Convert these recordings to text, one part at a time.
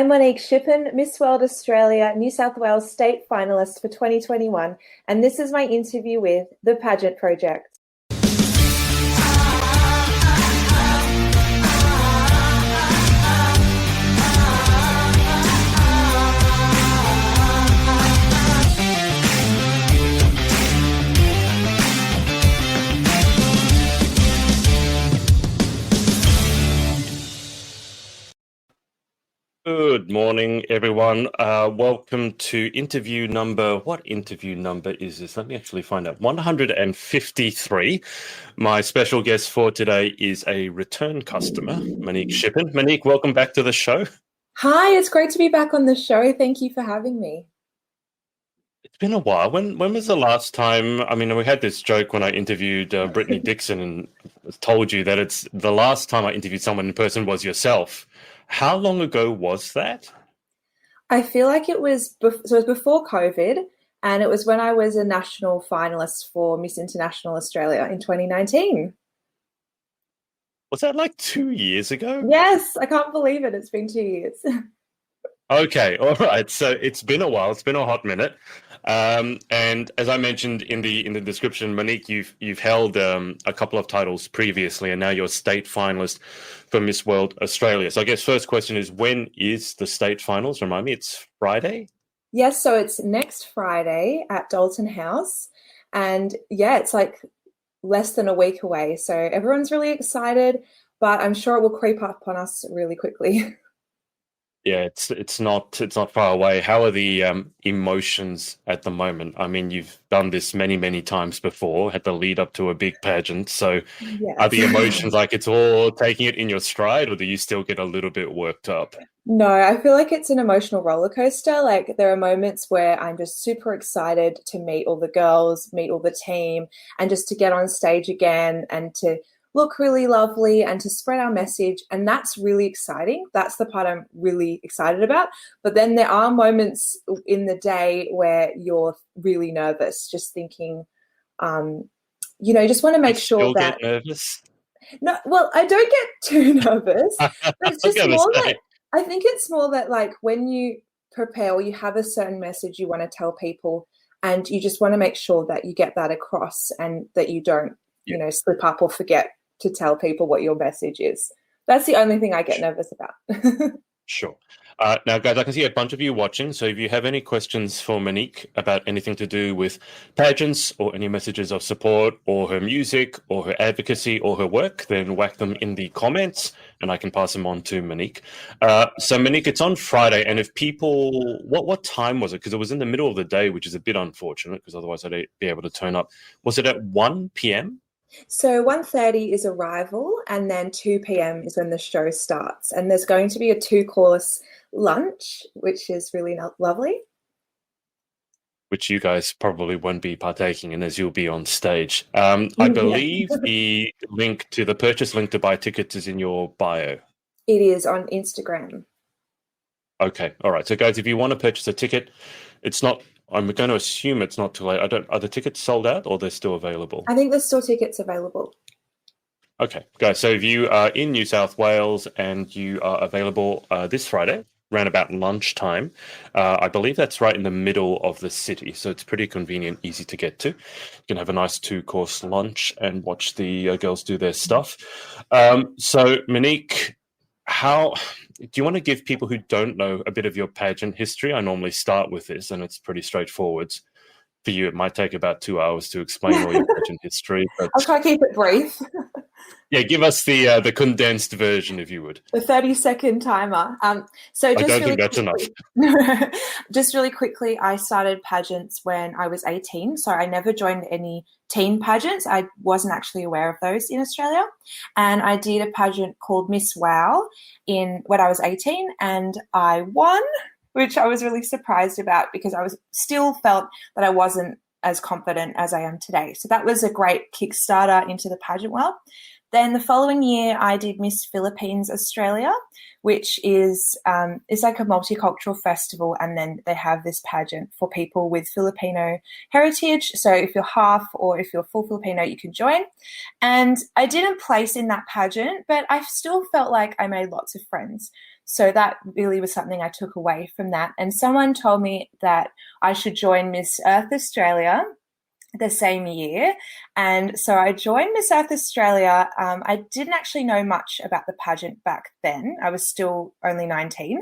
I'm Monique Shippen, Miss World Australia, New South Wales State Finalist for 2021, and this is my interview with the Pageant Project. Good morning, everyone. Welcome to interview number, what interview number is this? Let me actually find out. 153. My special guest for today is a return customer, Monique Shippen. Monique, welcome back to the show. Hi, it's great to be back on the show. Thank you for having me. It's been a while. When was the last time? I mean, we had this joke when I interviewed Brittany Dixon and told you that it's the last time I interviewed someone in person was yourself. How long ago was that? I feel like it was before COVID, and it was when I was a national finalist for Miss International Australia in 2019. Was that like 2 years ago? Yes, I can't believe it. It's been 2 years. Okay, all right. So it's been a while. It's been a hot minute. And as I mentioned in the description, Monique, you've held a couple of titles previously, and now you're state finalist for Miss World Australia. So I guess first question is, when is the state finals? Remind me, it's Friday? Yes, so it's next Friday at Dalton House, and yeah, it's like less than a week away. So everyone's really excited, but I'm sure it will creep up on us really quickly. Yeah, it's not far away. How are the emotions at the moment? I mean, you've done this many times before, had the lead up to a big pageant. So Yes. are the emotions like it's all taking it in your stride, or do you still get a little bit worked up? No, I feel like it's an emotional roller coaster. Like there are moments where I'm just super excited to meet all the girls, meet all the team, and just to get on stage again and to look really lovely and to spread our message. And that's really exciting. That's the part I'm really excited about. But then there are moments in the day where you're really nervous, just thinking, you just want to make sure that. Get nervous? No, well, I don't get too nervous. But it's just more say. that I think it's more that like when you prepare or you have a certain message you want to tell people, and you just want to make sure that you get that across and that you don't, slip up or forget to tell people what your message is. That's the only thing I get nervous about. Sure. Now, guys, I can see a bunch of you watching. So if you have any questions for Monique about anything to do with pageants or any messages of support or her music or her advocacy or her work, then whack them in the comments and I can pass them on to Monique. So Monique, it's on Friday. And if people, what time was it? Because it was in the middle of the day, which is a bit unfortunate because otherwise I'd be able to turn up. Was it at 1 p.m.? So 1:30 is arrival, and then 2 p.m. is when the show starts. And there's going to be a 2-course lunch, which is really lovely. Which you guys probably won't be partaking in as you'll be on stage. I believe the purchase link to buy tickets is in your bio. It is on Instagram. Okay, all right. So guys, if you want to purchase a ticket, I'm going to assume it's not too late. Are the tickets sold out or they're still available? I think there's still tickets available. Okay, guys. So if you are in New South Wales and you are available this Friday, around about lunchtime, I believe that's right in the middle of the city. So it's pretty convenient, easy to get to. You can have a nice 2-course lunch and watch the girls do their stuff. So Monique, do you want to give people who don't know a bit of your pageant history? I normally start with this, and it's pretty straightforward. For you, it might take about 2 hours to explain all your pageant history. But I'll try to keep it brief. Yeah, give us the condensed version, if you would. The 30-second timer. So just I don't think that's enough. Just really quickly, I started pageants when I was 18. So I never joined any teen pageants. I wasn't actually aware of those in Australia. And I did a pageant called Miss Wow when I was 18, and I won, which I was really surprised about because I still felt that I wasn't as confident as I am today. So that was a great Kickstarter into the pageant world. Then the following year, I did Miss Philippines Australia, which is like a multicultural festival, and then they have this pageant for people with Filipino heritage. So if you're half or if you're full Filipino, you can join. And I didn't place in that pageant, but I still felt like I made lots of friends. So that really was something I took away from that. And someone told me that I should join Miss Earth Australia the same year. And so I joined Miss Earth Australia. I didn't actually know much about the pageant back then. I was still only 19.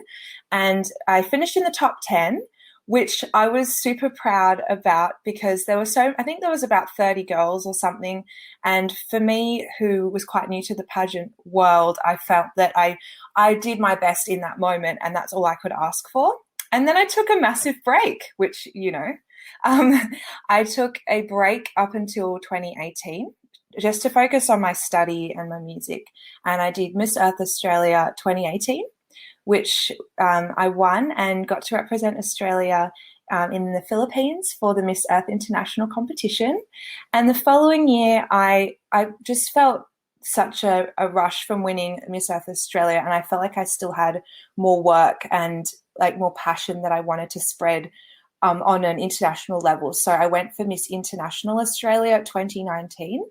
And I finished in the top 10, which I was super proud about because I think there was about 30 girls or something. And for me, who was quite new to the pageant world, I felt that I did my best in that moment, and that's all I could ask for. And then I took a massive break, which, um, I took a break up until 2018 just to focus on my study and my music. And I did Miss Earth Australia 2018, which I won and got to represent Australia in the Philippines for the Miss Earth International competition. And the following year, I just felt such a rush from winning Miss Earth Australia, and I felt like I still had more work and like more passion that I wanted to spread on an international level. So I went for Miss International Australia 2019,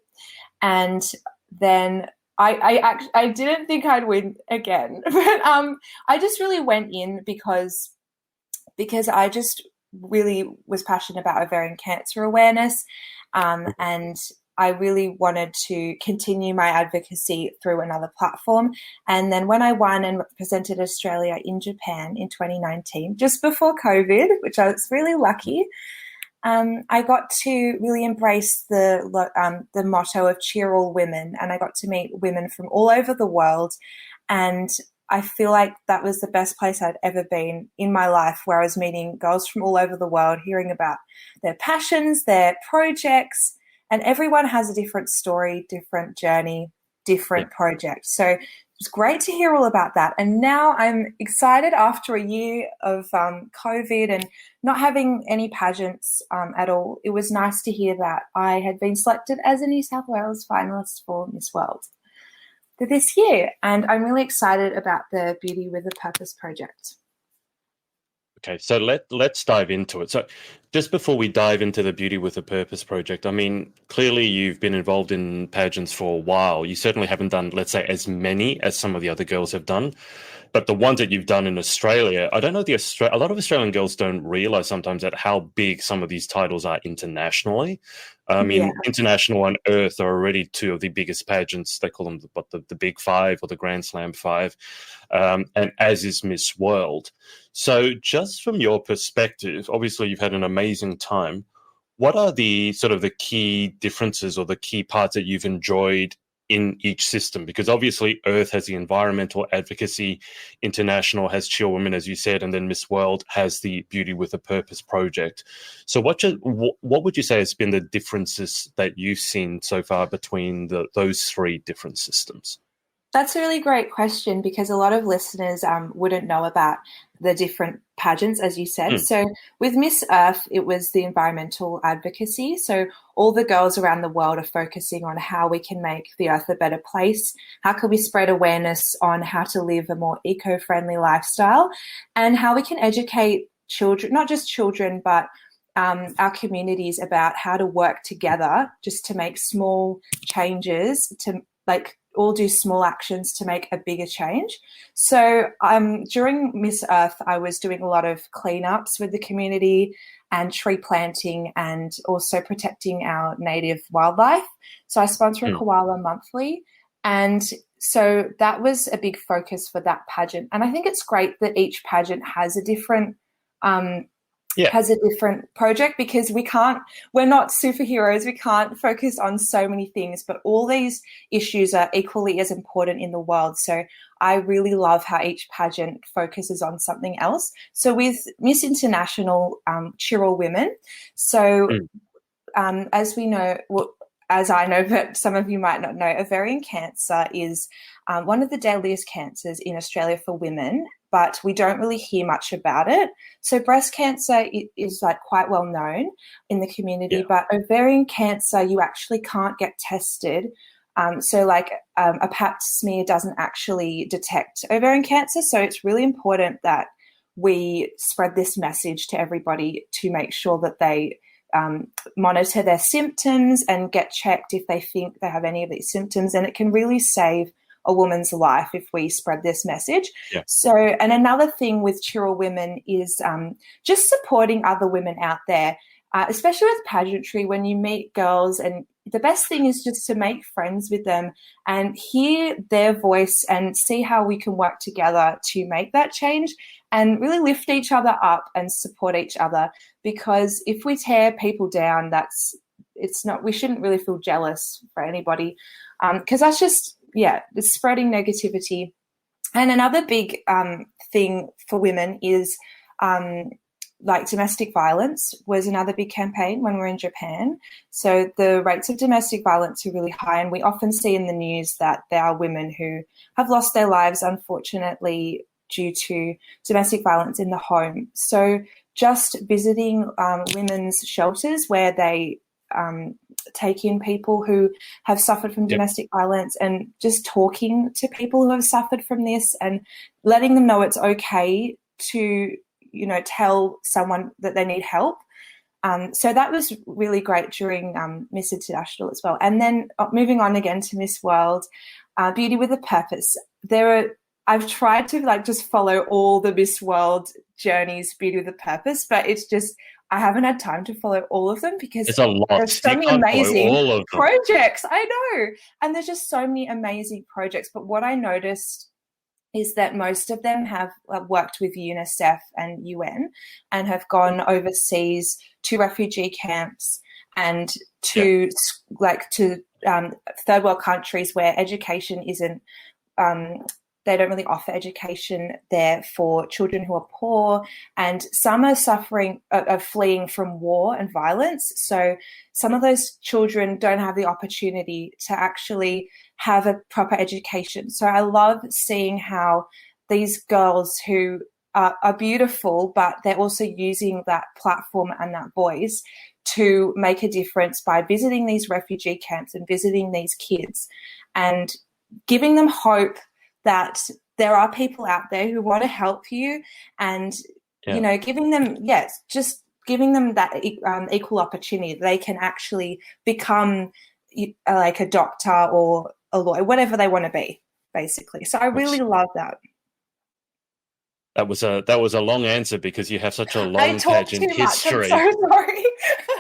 and then I didn't think I'd win again, but I just really went in because I just really was passionate about ovarian cancer awareness, and I really wanted to continue my advocacy through another platform. And then when I won and represented Australia in Japan in 2019, just before COVID, which I was really lucky, I got to really embrace the motto of cheer all women, and I got to meet women from all over the world. And I feel like that was the best place I'd ever been in my life, where I was meeting girls from all over the world, hearing about their passions, their projects, and everyone has a different story, different journey, different project. So it was great to hear all about that. And now I'm excited after a year of COVID and not having any pageants at all. It was nice to hear that I had been selected as a New South Wales finalist for Miss World for this year. And I'm really excited about the Beauty with a Purpose project. Okay, so let's dive into it. So just before we dive into the Beauty with a Purpose project, I mean, clearly you've been involved in pageants for a while. You certainly haven't done, let's say, as many as some of the other girls have done. But the ones that you've done in Australia, I don't know, a lot of Australian girls don't realize sometimes that how big some of these titles are internationally. I mean, International and Earth are already two of the biggest pageants. They call them the Big Five or the Grand Slam Five, and as is Miss World. So just from your perspective, obviously you've had an amazing time. What are the sort of the key differences or the key parts that you've enjoyed in each system? Because obviously Earth has the environmental advocacy, International has Cheer Women, as you said, and then Miss World has the Beauty with a Purpose project. So what would you say has been the differences that you've seen so far between those three different systems? That's a really great question, because a lot of listeners wouldn't know about the different pageants, as you said. So with Miss Earth, it was the environmental advocacy. So all the girls around the world are focusing on how we can make the earth a better place, how can we spread awareness on how to live a more eco-friendly lifestyle, and how we can educate children, not just children, but our communities about how to work together just to make small changes, to all do small actions to make a bigger change. So during Miss Earth, I was doing a lot of cleanups with the community and tree planting, and also protecting our native wildlife. So I sponsor a koala monthly. And so that was a big focus for that pageant. And I think it's great that each pageant has a different project, because we're not superheroes. We can't focus on so many things, but all these issues are equally as important in the world. So I really love how each pageant focuses on something else. So with Miss International, Cheer All Women. So as we know, as I know, but some of you might not know, ovarian cancer is one of the deadliest cancers in Australia for women, but we don't really hear much about it. So breast cancer is quite well known in the community, but ovarian cancer, you actually can't get tested. So a pap smear doesn't actually detect ovarian cancer. So it's really important that we spread this message to everybody to make sure that they monitor their symptoms and get checked if they think they have any of these symptoms. And it can really save a woman's life if we spread this message. Yeah. So, and another thing with Cheer Women is just supporting other women out there, especially with pageantry. When you meet girls, and the best thing is just to make friends with them and hear their voice and see how we can work together to make that change and really lift each other up and support each other. Because if we tear people down, we shouldn't really feel jealous for anybody, because that's just, it's spreading negativity. And another big thing for women is like domestic violence was another big campaign when we were in Japan. So the rates of domestic violence are really high, and we often see in the news that there are women who have lost their lives, unfortunately, due to domestic violence in the home. So just visiting women's shelters where they take in people who have suffered from domestic violence, and just talking to people who have suffered from this and letting them know it's okay to, tell someone that they need help. So that was really great during Miss International as well. And then moving on again to Miss World, Beauty with a Purpose. I've tried to just follow all the Miss World journeys, Beauty with a Purpose, but it's just, I haven't had time to follow all of them because it's a lot. There's so many amazing projects. I know. And there's just so many amazing projects. But what I noticed is that most of them have worked with UNICEF and UN and have gone overseas to refugee camps and to third world countries where education isn't, they don't really offer education there for children who are poor, and some are fleeing from war and violence. So some of those children don't have the opportunity to actually have a proper education. So I love seeing how these girls who are beautiful, but they're also using that platform and that voice to make a difference by visiting these refugee camps and visiting these kids and giving them hope that there are people out there who want to help you, and giving them giving them that equal opportunity. They can actually become like a doctor or a lawyer, whatever they want to be, basically. So I really love that. That was a long answer because you have such a long pageant history. I'm so sorry.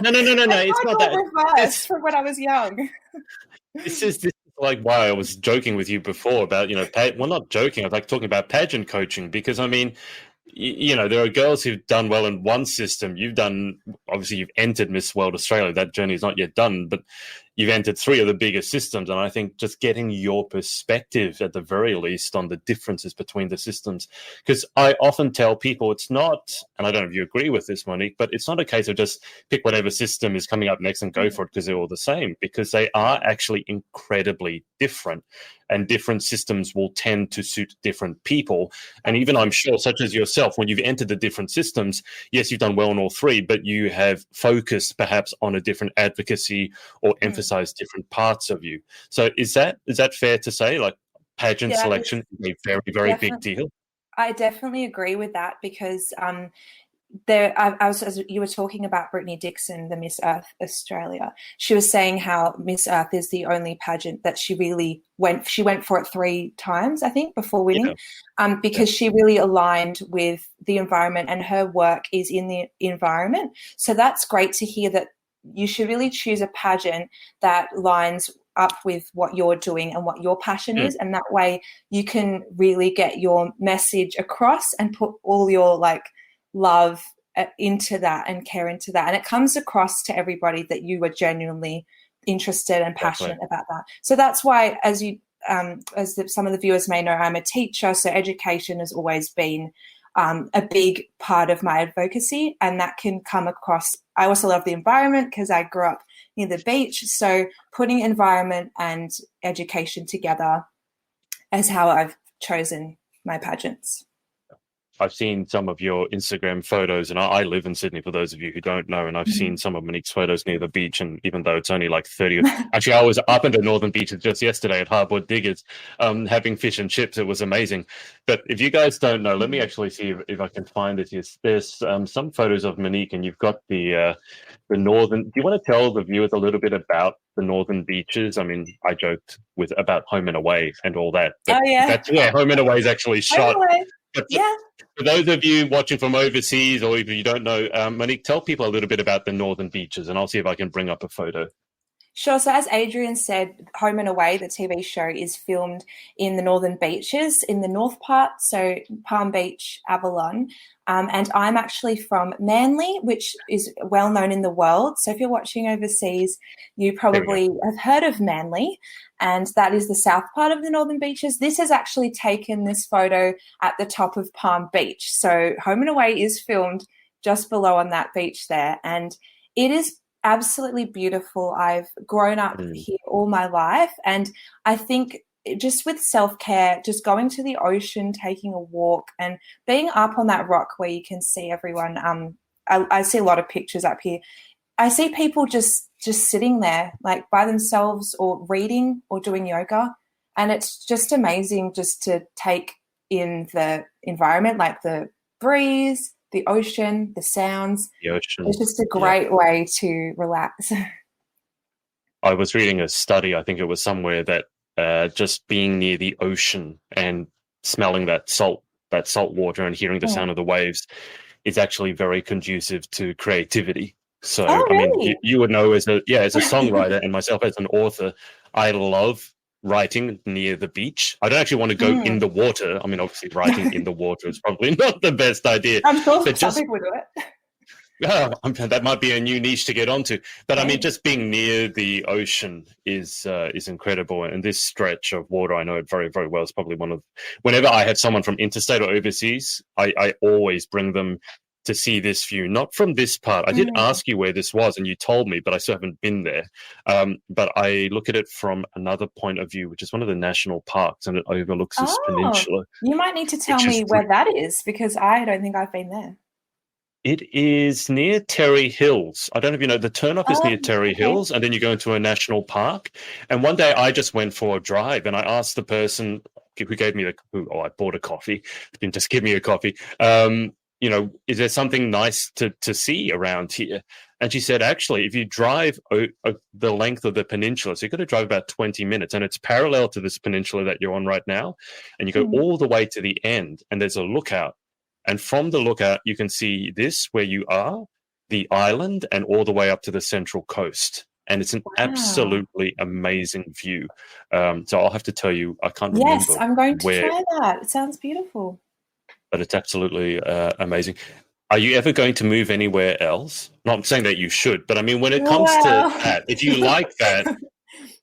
No. It's not that. Reverse from when I was young. This is like why I was joking with you before about, well, not joking. I was like talking about pageant coaching because, I mean, there are girls who've done well in one system. You've entered Miss World Australia. That journey is not yet done, but you've entered 3 of the biggest systems. And I think just getting your perspective at the very least on the differences between the systems, because I often tell people it's not, and I don't know if you agree with this, Monique, but it's not a case of just pick whatever system is coming up next and go for it because they're all the same, because they are actually incredibly different. And different systems will tend to suit different people. And even I'm sure, such as yourself, when you've entered the different systems, yes, you've done well in all 3, but you have focused perhaps on a different advocacy or emphasized different parts of you. So is that fair to say? Like pageant selection is a very, very big deal. I definitely agree with that because as you were talking about Brittany Dixon, the Miss Earth Australia, she was saying how Miss Earth is the only pageant that she really went for it 3 times, I think, before winning, because she really aligned with the environment and her work is in the environment. So that's great to hear that you should really choose a pageant that lines up with what you're doing and what your passion is, and that way you can really get your message across and put all your love into that and care into that, and it comes across to everybody that you are genuinely interested and passionate about that. So that's why, as some of the viewers may know, I'm a teacher, so education has always been a big part of my advocacy, and that can come across. I also love the environment because I grew up near the beach, so putting environment and education together is how I've chosen my pageants. I've seen some of your Instagram photos, and I live in Sydney, for those of you who don't know, and I've seen some of Monique's photos near the beach, and even though it's only like 30, actually I was up in the northern beaches just yesterday at Harbour Diggers, having fish and chips. It was amazing. But if you guys don't know, let me actually see if I can find it. There's some photos of Monique, and you've got the northern. Do you want to tell the viewers a little bit about the northern beaches? I mean, I joked with about Home and Away and all that, but Oh yeah, that's where Home and Away is actually shot. anyway, But yeah. for those of you watching from overseas, or if you don't know, Monique, tell people a little bit about the northern beaches, and I'll see if I can bring up a photo. Sure. So as Adrian said, Home and Away, the TV show, is filmed in the northern beaches, in the north part, so Palm Beach, Avalon. And I'm actually from Manly, which is well known in the world. So if you're watching overseas, you probably have heard of Manly, and that is the south part of the northern beaches. This has actually taken this photo at the top of Palm Beach. So Home and Away is filmed just below on that beach there, and it is absolutely beautiful. I've grown up here all my life, and I think just with self-care, just going to the ocean, taking a walk, and being up on that rock where you can see everyone. I see a lot of pictures up here. I see people just sitting there like by themselves, or reading, or doing yoga, and it's just amazing just to take in the environment, like the breeze, the ocean, the sounds. The ocean. It's just a great way to relax. I was reading a study, I think it was somewhere, that just being near the ocean and smelling that salt water and hearing the sound of the waves is actually very conducive to creativity. So, really? I mean, you would know as a songwriter and myself as an author, I love writing near the beach. I don't actually want to go in the water. I mean, obviously, writing in the water is probably not the best idea. I'm sure some people do it. That might be a new niche to get onto. But I mean, just being near the ocean is incredible. And this stretch of water, I know it very, very well. It's probably one of, whenever I have someone from interstate or overseas, I always bring them to see this view, not from this part. I did ask you where this was, and you told me, but I still haven't been there. But I look at it from another point of view, which is one of the national parks, and it overlooks this peninsula. You might need to tell me where that is, because I don't think I've been there. It is near Terry Hills. I don't know if you know, the turnoff is near Terry Hills, and then you go into a national park. And one day I just went for a drive, and I asked the person who gave me I bought a coffee, didn't just give me a coffee. Is there something nice to see around here? And she said, actually, if you drive the length of the peninsula, so you've got to drive about 20 minutes, and it's parallel to this peninsula that you're on right now, and you go all the way to the end, and there's a lookout. And from the lookout, you can see this, where you are, the island, and all the way up to the central coast. And it's an absolutely amazing view. So I'll have to tell you, I can't remember. Yes, I'm going to try that. It sounds beautiful. But it's absolutely amazing. Are you ever going to move anywhere else? Not saying that you should, but I mean, when it comes to that, if you like that,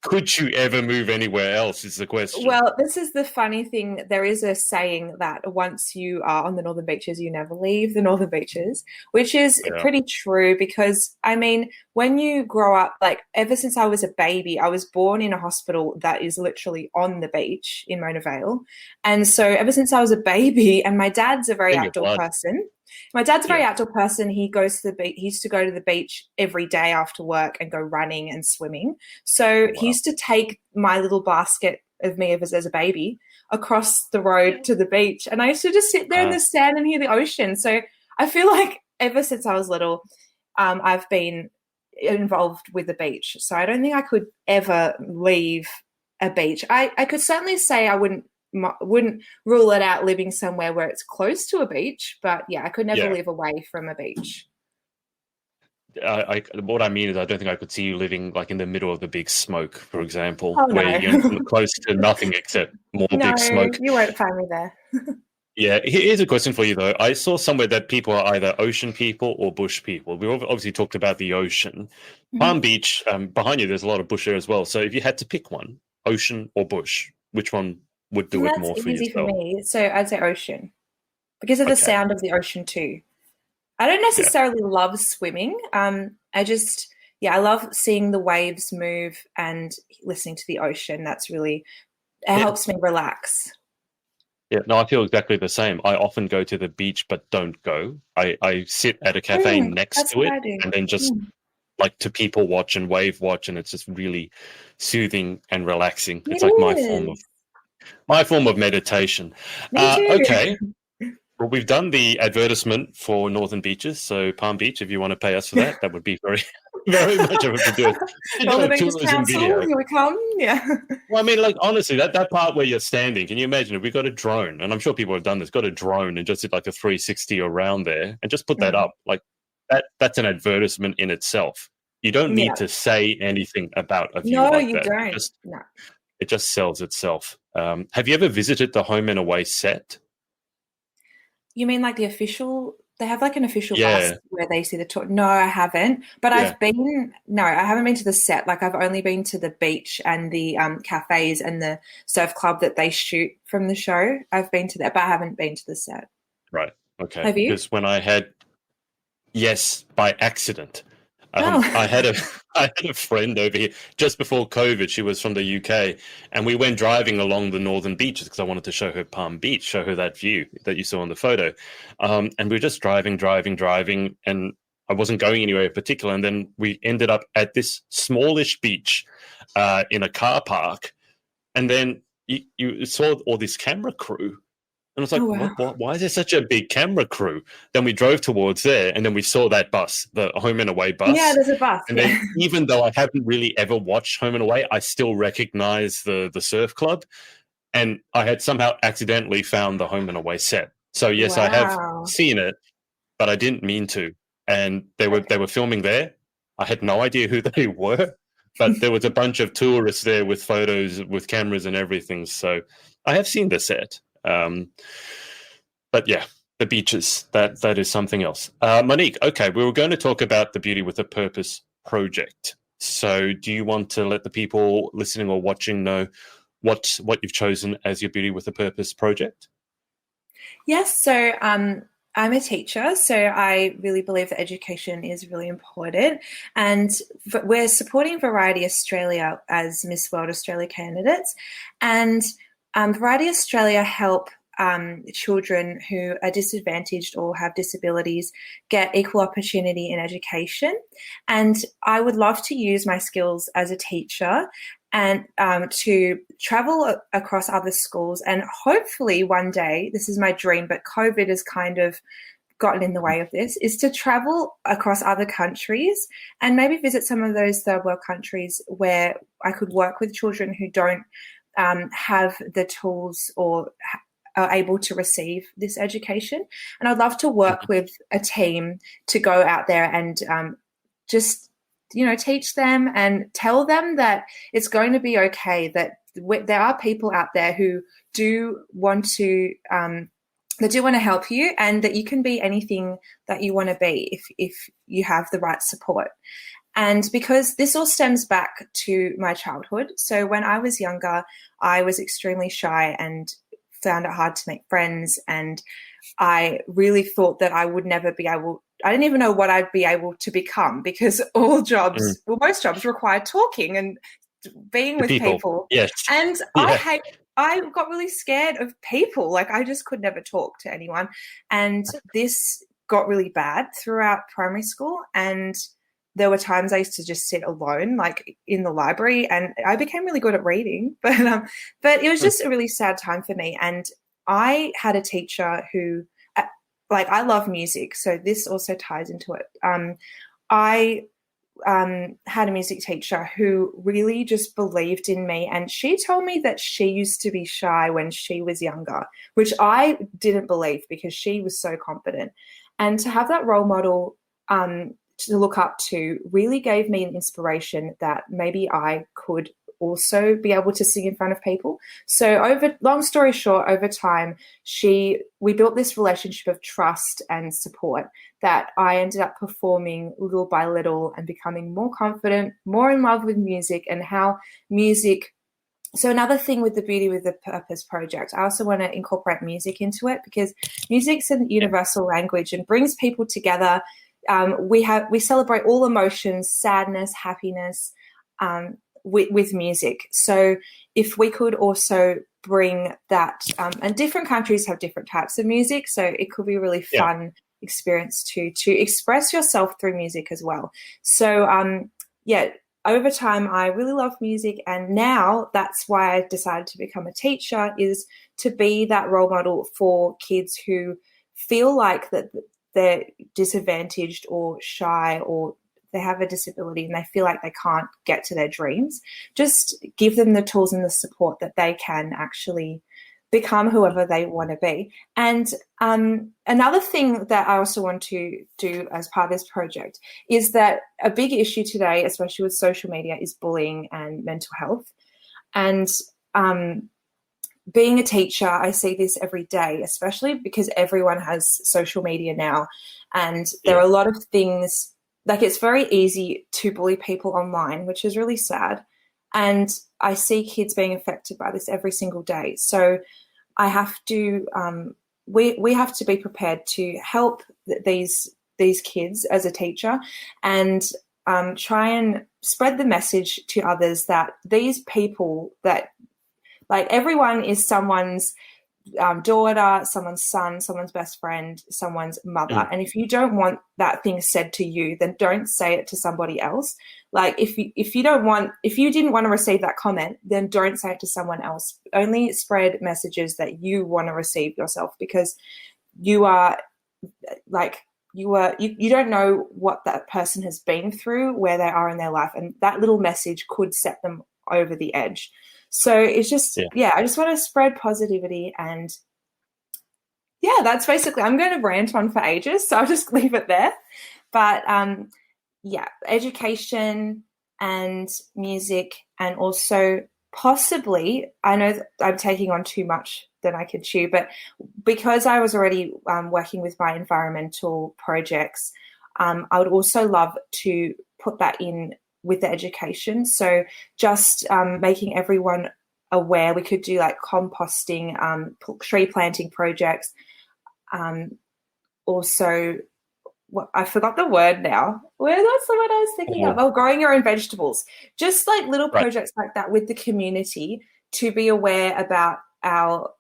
could you ever move anywhere else is the question. Well, this is the funny thing. There is a saying that once you are on the northern beaches, you never leave the northern beaches, which is pretty true, because, I mean, when you grow up, like ever since I was a baby, I was born in a hospital that is literally on the beach in Mona Vale. And so ever since I was a baby, and my dad's a very outdoor person. My dad's a very outdoor person. He goes to the beach. He used to go to the beach every day after work and go running and swimming. So he used to take my little basket of me as a baby across the road to the beach. And I used to just sit there in the sand and hear the ocean. So I feel like ever since I was little, I've been involved with the beach. So I don't think I could ever leave a beach. I could certainly say I wouldn't rule it out living somewhere where it's close to a beach, but I could never live away from a beach. What I mean is, I don't think I could see you living like in the middle of the big smoke, for example, where you're close to nothing except more big smoke. You won't find me there. Yeah, here's a question for you though. I saw somewhere that people are either ocean people or bush people. We obviously talked about the ocean. Palm Beach, behind you, there's a lot of bush there as well. So if you had to pick one, ocean or bush, which one would do it more for you? That's easy for me. So I'd say ocean, because of the sound of the ocean too. I don't necessarily love swimming. I love seeing the waves move and listening to the ocean. That's really, it helps me relax. Yeah, no, I feel exactly the same. I often go to the beach but don't go. I sit at a cafe next That's to what it I do. and then just like to people watch and wave watch, and it's just really soothing and relaxing. It's It like is. my form of meditation. Me Okay, too. well, we've done the advertisement for Northern Beaches, so Palm Beach, if you want to pay us for that, that would be very, very much of a Northern digital Beaches tourism Council, video. here we come. Yeah. Well, I mean, like honestly, that part where you're standing, can you imagine if we got a drone, and I'm sure people have done this, got a drone and just did like a 360 around there and just put that Mm. up, like that's an advertisement in itself. You don't need Yeah. to say anything about a view No, like you that. don't. No. It just sells itself. Have you ever visited the Home and Away set? You mean like the official? They have like an official bus Yeah, where they see the tour. No, I haven't. But yeah, I've been. No, I haven't been to the set. Like I've only been to the beach and the cafes and the surf club that they shoot from the show. I've been to that, but I haven't been to the set. right. Okay, Have you? because when yes, by accident. Oh. I had a I had a friend over here just before COVID. She was from the UK, and we went driving along the northern beaches because I wanted to show her Palm Beach, show her that view that you saw in the photo. And we were just driving, and I wasn't going anywhere in particular. And then we ended up at this smallish beach in a car park, and then you saw all this camera crew, and I was Oh like, wow. what? Why is there such a big camera crew? Then we drove towards there, and then we saw that bus, the Home and Away Yeah, bus. there's a bus. And then, Yeah. even though I haven't really ever watched Home and Away, I still recognize the surf club. And I had somehow accidentally found the Home and Away set. So yes, I have Wow. seen it, but I didn't mean to. And they were filming there. I had no idea who they were, but there was a bunch of tourists there with photos, with cameras and everything. So I have seen the set. But yeah, the beaches, that is something else. Monique, okay, we were going to talk about the Beauty with a Purpose project. So do you want to let the people listening or watching know what you've chosen as your Beauty with a Purpose project? Yes, so I'm a teacher, so I really believe that education is really important. And we're supporting Variety Australia as Miss World Australia candidates. And Variety Australia help children who are disadvantaged or have disabilities get equal opportunity in education. And I would love to use my skills as a teacher and to travel across other schools. And hopefully one day, this is my dream, but COVID has kind of gotten in the way of this, is to travel across other countries and maybe visit some of those third world countries where I could work with children who don't have the tools or are able to receive this education. And I'd love to work with a team to go out there and just teach them and tell them that it's going to be okay, that there are people out there who do want to help you, and that you can be anything that you want to be if you have the right support. And because this all stems back to my childhood. So when I was younger, I was extremely shy and found it hard to make friends. And I really thought that I would never be able, I didn't even know what I'd be able to become, because all jobs, most jobs require talking and being with people. Yes. And Yeah. I got really scared of people. Like I just could never talk to anyone. And this got really bad throughout primary school. And there were times I used to just sit alone, like in the library, and I became really good at reading. But it was just a really sad time for me. And I had a teacher who, like, I love music, so this also ties into it. I had a music teacher who really just believed in me, and she told me that she used to be shy when she was younger, which I didn't believe because she was so confident. And to have that role model to look up to really gave me an inspiration that maybe I could also be able to sing in front of people. So long story short, over time, we built this relationship of trust and support that I ended up performing little by little and becoming more confident, more in love with music, and how music. So another thing with the Beauty with a Purpose project, I also want to incorporate music into it, because music's a universal language and brings people together. We celebrate all emotions, sadness, happiness, with music. So if we could also bring that, and different countries have different types of music, so it could be a really Yeah. fun experience to express yourself through music as well. So yeah, over time I really love music, and now that's why I decided to become a teacher, is to be that role model for kids who feel like that they're disadvantaged or shy, or they have a disability and they feel like they can't get to their dreams. Just give them the tools and the support that they can actually become whoever they want to be. And another thing that I also want to do as part of this project is that a big issue today, especially with social media, is bullying and mental health. And being a teacher, I see this every day, especially because everyone has social media now. And there are a lot of things, like it's very easy to bully people online, which is really sad. And I see kids being affected by this every single day. So I have to, we have to be prepared to help these kids as a teacher, and try and spread the message to others that these people, that like everyone is someone's daughter, someone's son, someone's best friend, someone's mother. And if you don't want that thing said to you, then don't say it to somebody else. Like if you didn't want to receive that comment, then don't say it to someone else. Only spread messages that you want to receive yourself, because you are like, you don't know what that person has been through, where they are in their life, and that little message could set them over the edge. So it's just, I just want to spread positivity. And yeah, that's basically, I'm going to rant on for ages, so I'll just leave it there. But yeah, education and music, and also possibly, I know that I'm taking on too much than I could chew, but because I was already working with my environmental projects, I would also love to put that in with the education. So just making everyone aware. We could do like composting, tree planting projects. Also, I forgot the word now. That's the word I was thinking of. Oh, growing your own vegetables. Just like little projects like that with the community, to be aware about our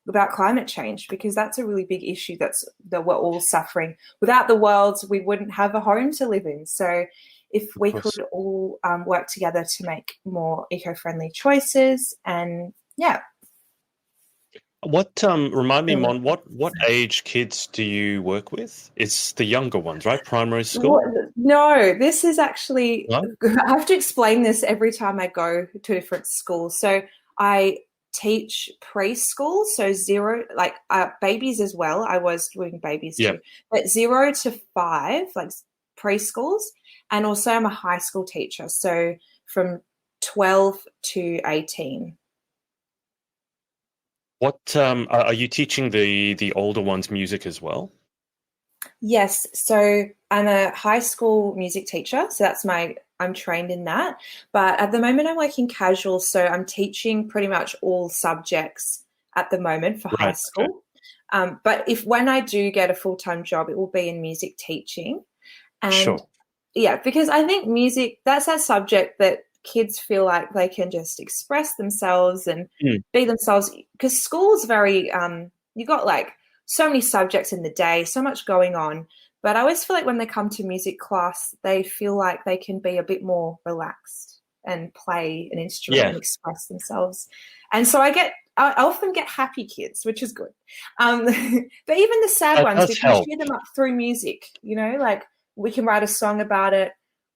about climate change, because that's a really big issue that we're all suffering. Without the world, we wouldn't have a home to live in. So if we could all work together to make more eco-friendly choices, and What remind me, Mon, what age kids do you work with? It's the younger ones, right? Primary school? No, this is actually, No? I have to explain this every time I go to a different school. So I teach preschool, so zero, like babies as well. I was doing babies too, but 0 to 5, like preschools. And also I'm a high school teacher, so from 12 to 18. What are you teaching the older ones music as well? Yes, so I'm a high school music teacher, so I'm trained in that. But at the moment I'm working casual, so I'm teaching pretty much all subjects at the moment for high school. Okay. But when I do get a full-time job, it will be in music teaching. And yeah, because I think music, that's that subject that kids feel like they can just express themselves and be themselves, because school's very, you got like so many subjects in the day, so much going on. But I always feel like when they come to music class, they feel like they can be a bit more relaxed and play an instrument and express themselves. And so I often get happy kids, which is good. But even the sad ones, we can cheer them up through music, like we can write a song about it.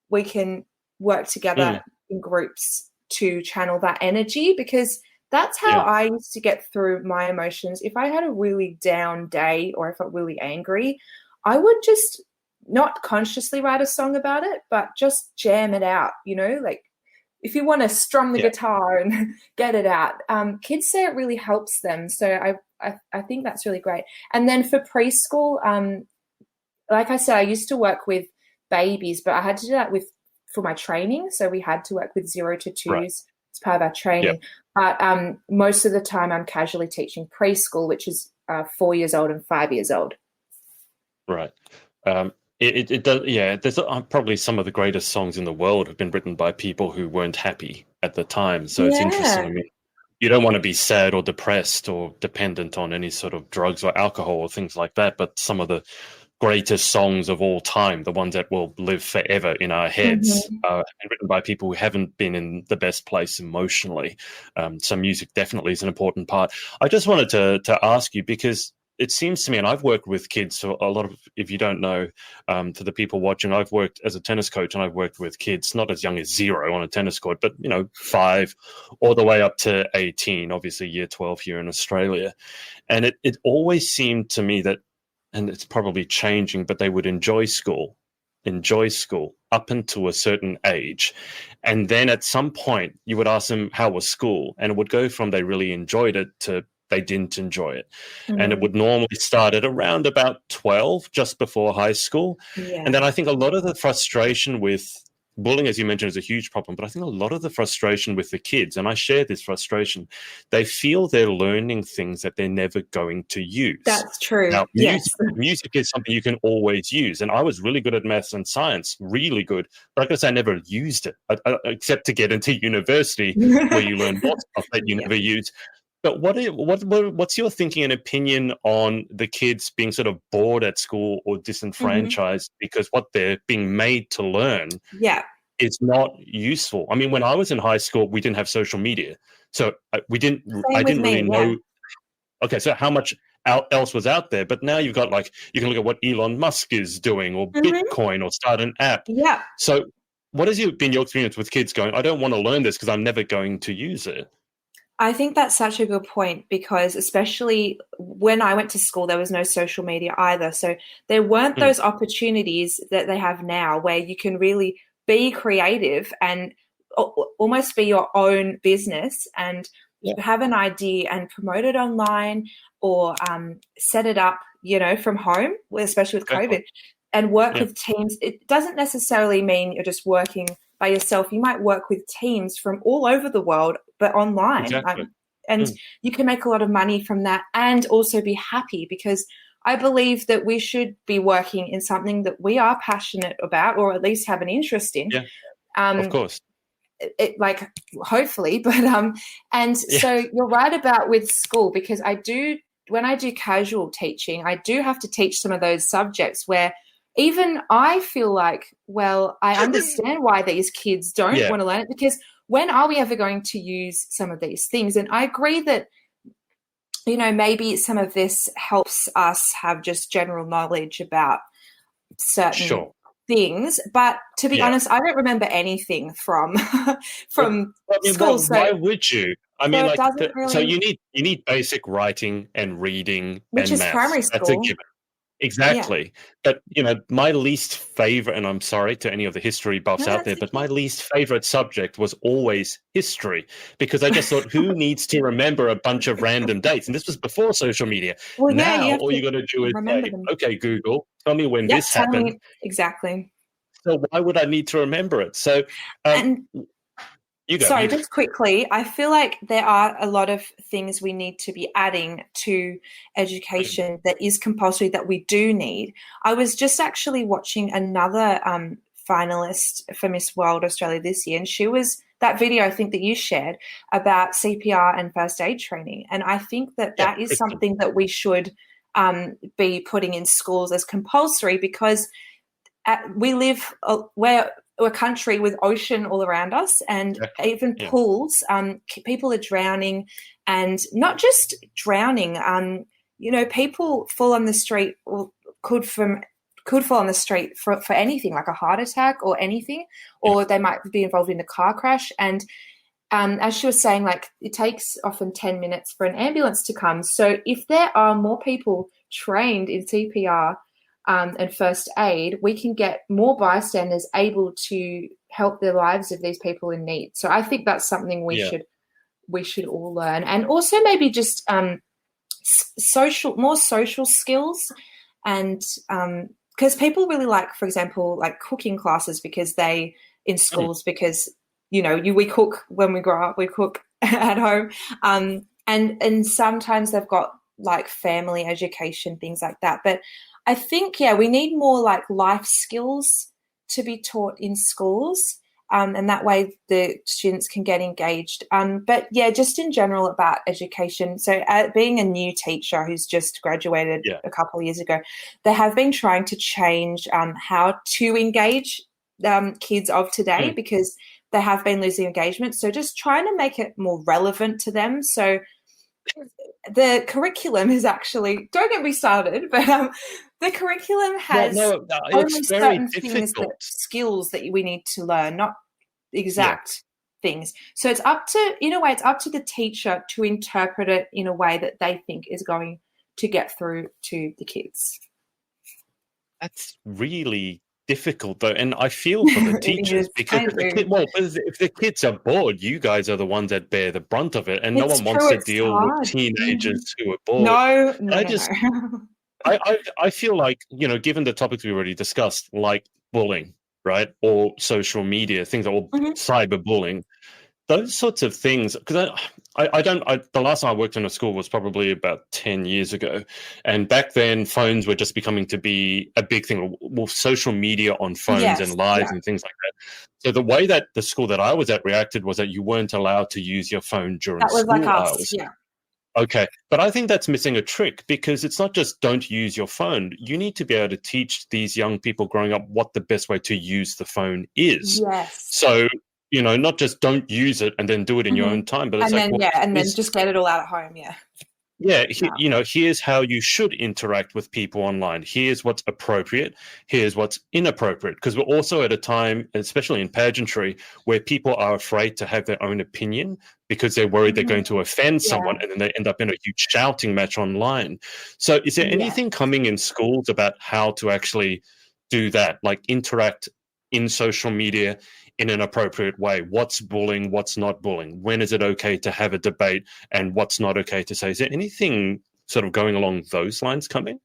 We can work together in groups to channel that energy, because that's how I used to get through my emotions. If I had a really down day or I felt really angry, I would just not consciously write a song about it, but just jam it out, like if you want to strum the guitar and get it out. Kids say it really helps them. So I think that's really great. And then for preschool, like I said, I used to work with babies, but I had to do that for my training. So we had to work with 0 to 2s as part of our training. But most of the time I'm casually teaching preschool, which is 4 years old and 5 years old. Right. it does, yeah. There's probably some of the greatest songs in the world have been written by people who weren't happy at the time. So it's interesting. I Yeah. mean, you don't want to be sad or depressed or dependent on any sort of drugs or alcohol or things like that. But some of the greatest songs of all time, the ones that will live forever in our heads, Hmm. and written by people who haven't been in the best place emotionally. So music definitely is an important part. I just wanted to ask you, because it seems to me, and I've worked with kids, so a lot of, if you don't know, to the people watching, I've worked as a tennis coach, and I've worked with kids not as young as 0 on a tennis court, but 5 all the way up to 18, obviously year 12 here in Australia. And it always seemed to me that, and it's probably changing, but they would enjoy school up until a certain age. And then at some point you would ask them, how was school? And it would go from they really enjoyed it to they didn't enjoy it. And it Mm. would normally start at around about 12, just before high school. And Yeah. then I think a lot of the frustration with bullying, as you mentioned, is a huge problem. But I think a lot of the frustration with the kids, and I share this frustration, they feel they're learning things that they're never going to use. That's true. Now, Yes. music is something you can always use. And I was really good at maths and science, really good. But I guess I never used it, except to get into university where you learn more stuff that you Yeah. never use. But what's your thinking and opinion on the kids being sort of bored at school or Hmm. disenfranchised because what they're being made to learn Yeah. is not useful? I mean, when I was in high school, we didn't have social media, so Same I with didn't really me. Yeah. know. Okay, so how much else was out there? But now you've got, like, you can look at what Elon Musk is doing, or Hmm. Bitcoin, or start an app. Yeah. So, what has been your experience with kids going, I don't want to learn this because I'm never going to use it? I think that's such a good point because especially when I went to school, there was no social media either. So there weren't Mm, those opportunities that they have now where you can really be creative and almost be your own business and yeah, have an idea and promote it online or set it up, from home, especially with exactly. COVID, and work Yeah, with teams. It doesn't necessarily mean you're just working by yourself. You might work with teams from all over the world, but online. exactly. And Mm, you can make a lot of money from that and also be happy because I believe that we should be working in something that we are passionate about or at least have an interest in. yeah, of Um, course. like hopefully, but and Yeah. so you're right about with school because I do when I do casual teaching, I do have to teach some of those subjects where even I feel like, well, I understand why these kids don't Yeah. want to learn it because when are we ever going to use some of these things? And I agree that, maybe some of this helps us have just general knowledge about certain Sure. things. But to be Yeah. honest, I don't remember anything from Well, from I mean, school. why would you? I So mean, it like, doesn't so really, you need basic writing and reading which and is maths. primary That's a school. given. Yeah. Exactly. But, my least favorite, and I'm sorry to any of the history buffs No, out that's there, but my okay. least favorite subject was always history, because I just thought, who needs to remember a bunch of random dates? And this was before social media. Well, yeah, you Now, have all you to got to do is remember say, them. okay, Google, tell me when Yep, this tell happened. me exactly. So why would I need to remember it? So, um, And you go, sorry, you go. just quickly, I feel like there are a lot of things we need to be adding to education that is compulsory that we do need. I was just actually watching another finalist for Miss World Australia this year, and she was that video I think that you shared about CPR and first aid training. And I think that Yeah, that is Kristen. something that we should be putting in schools as compulsory because we live we're a country with ocean all around us and Exactly. even Yeah. pools. People are drowning, and not just drowning. People fall on the street or could from could fall on the street for anything like a heart attack or anything, Yeah. or they might be involved in a car crash. And as she was saying, like it takes often 10 minutes for an ambulance to come. So if there are more people trained in CPR and first aid, we can get more bystanders able to help the lives of these people in need. So I think that's something Yeah. we should all learn, and also maybe just more social skills, and because people really like, for example, like cooking classes because they in Mm. schools because we cook when we grow up, we cook at home, and sometimes they've got like family education, things like that. But I think, yeah, we need more like life skills to be taught in schools. And that way the students can get engaged. But yeah, just in general about education. So being a new teacher who's just graduated a couple of years ago, they have been trying to change how to engage kids of today because they have been losing engagement. So just trying to make it more relevant to them. So the curriculum is actually, don't get me started, but the curriculum has only certain things, that skills that we need to learn, not exact things. So it's up to, in a way, it's up to the teacher to interpret it in a way that they think is going to get through to the kids. That's really difficult though, and I feel for the teachers because if the kids are bored, you guys are the ones that bear the brunt of it, and no one wants to deal with teenagers who are bored. No. I feel like, you know, given the topics we already discussed, like bullying, right, or social media things, or cyberbullying, those sorts of things, because the last time I worked in a school was probably about 10 years ago. And back then, phones were just becoming to be a big thing, well, social media on phones and lives and things like that. So the way that the school that I was at reacted was that you weren't allowed to use your phone during school hours. Okay, but I think that's missing a trick, because it's not just don't use your phone. You need to be able to teach these young people growing up what the best way to use the phone is. So, you know, not just don't use it and then do it in your own time, but it's then just get it all out at home. You know, here's how you should interact with people online. Here's what's appropriate. Here's what's inappropriate. Because we're also at a time, especially in pageantry, where people are afraid to have their own opinion because they're worried they're going to offend someone, and then they end up in a huge shouting match online. So is there anything coming in schools about how to actually do that, like interact in social media in an appropriate way? What's bullying? What's not bullying? When is it okay to have a debate, and what's not okay to say? Is there anything sort of going along those lines coming?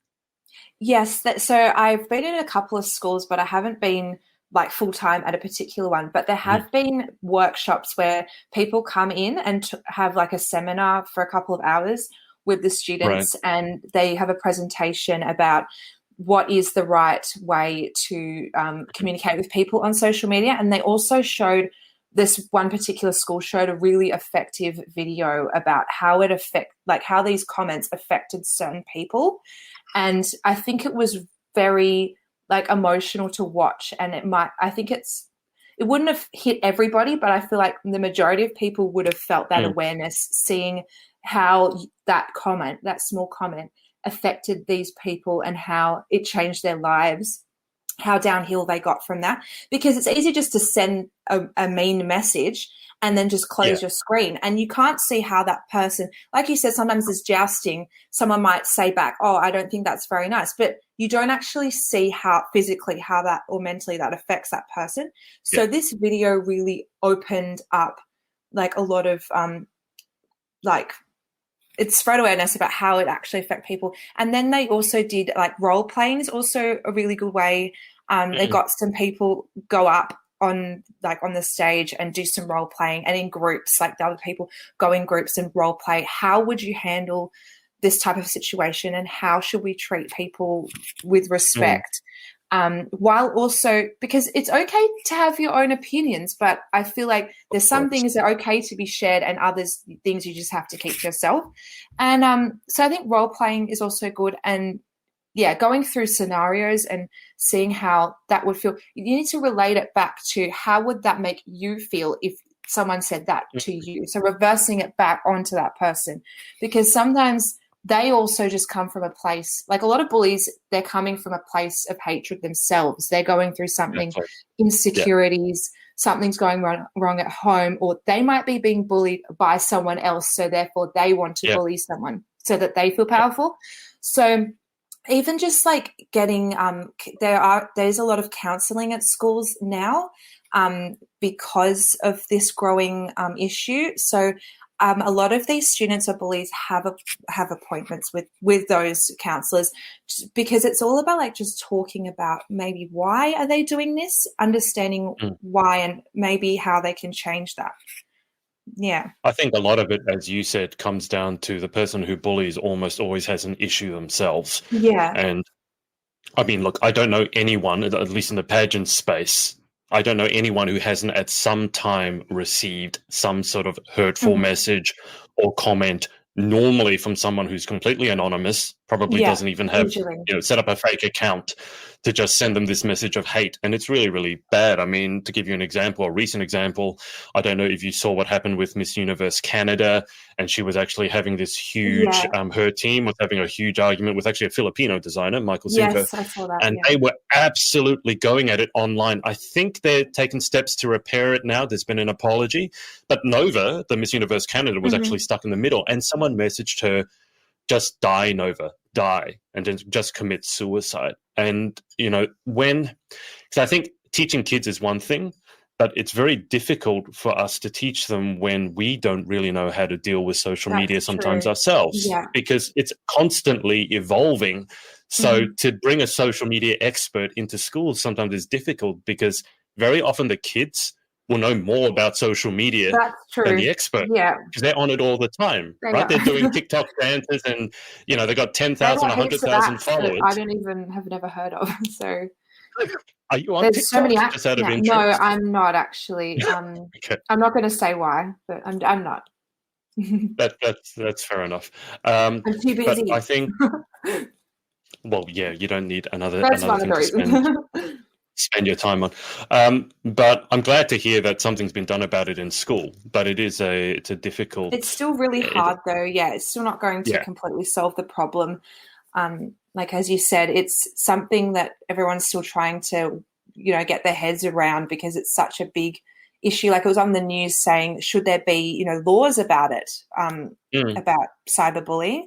Yes. So I've been in a couple of schools, but I haven't been like full-time at a particular one. But there have been workshops where people come in and have like a seminar for a couple of hours with the students, and they have a presentation about what is the right way to communicate with people on social media. And they also showed, this one particular school showed a really effective video about how how these comments affected certain people. And I think it was very like emotional to watch. And it wouldn't have hit everybody, but I feel like the majority of people would have felt that awareness, seeing how that small comment affected these people and how it changed their lives, how downhill they got from that. Because it's easy just to send a mean message and then just close your screen, and you can't see how that person, like you said, sometimes there's jousting. Someone might say back, oh, I don't think that's very nice, but you don't actually see how physically how that or mentally that affects that person. So this video really opened up like a lot of it spread awareness about how it actually affect people. And then they also did like role playing is also a really good way. They got some people go up on the stage and do some role playing, and in groups, like the other people go in groups and role play. How would you handle this type of situation, and how should we treat people with respect? While also, because it's okay to have your own opinions, but I feel like there's some things that are okay to be shared and others things you just have to keep to yourself. And so I think role playing is also good. And going through scenarios and seeing how that would feel. You need to relate it back to how would that make you feel if someone said that to you. So reversing it back onto that person, because sometimes they also just come from a place, like a lot of bullies, they're coming from a place of hatred themselves. They're going through something, insecurities, something's going wrong at home, or they might be being bullied by someone else. So therefore they want to bully someone so that they feel powerful. So even just like getting, there's a lot of counselling at schools now because of this growing issue. So a lot of these students or bullies have appointments with those counsellors, because it's all about like just talking about maybe why are they doing this, understanding why, and maybe how they can change that. Yeah. I think a lot of it, as you said, comes down to the person who bullies almost always has an issue themselves. Yeah. And I mean, look, I don't know anyone, at least in the pageant space, I don't know anyone who hasn't at some time received some sort of hurtful Mhm. message or comment, normally from someone who's completely anonymous, probably Yeah. doesn't even have, Usually. set up a fake account to just send them this message of hate. And it's really, really bad. I mean, to give you an example, a recent example, I don't know if you saw what happened with Miss Universe Canada, and she was actually having this huge, Yeah. her team was having a huge argument with actually a Filipino designer, Michael Cinco, Yes, I saw that. and Yeah. they were absolutely going at it online. I think they're taking steps to repair it now. There's been an apology. But Nova, the Miss Universe Canada, was actually stuck in the middle, and someone messaged her, just die, Nova, die, and just commit suicide. And, because I think teaching kids is one thing, but it's very difficult for us to teach them when we don't really know how to deal with social media That's sometimes true. ourselves, Yeah. because it's constantly evolving. So to bring a social media expert into schools sometimes is difficult, because very often the kids will know more about social media That's than true. the expert, Yeah. because they're on it all the time, They right? know. They're doing TikTok dances, and they got They 10,000, got heaps of 100,000 apps that followers. I don't even have never heard of. So Are you on there's so many TikTok? apps Just out of now. No, interest. I'm not actually. Okay, I'm not going to say why, but I'm not. that's fair enough. I'm too But I busy. think, well, yeah, you don't need another That's one of thing the to spend reasons. spend your time on. But I'm glad to hear that something's been done about it in school. But it's a It's difficult. still really hard though. Yeah, it's still not going to Yeah, completely solve the problem. Like as you said, it's something that everyone's still trying to, get their heads around, because it's such a big issue. Like it was on the news saying, should there be, laws about it, about cyberbullying?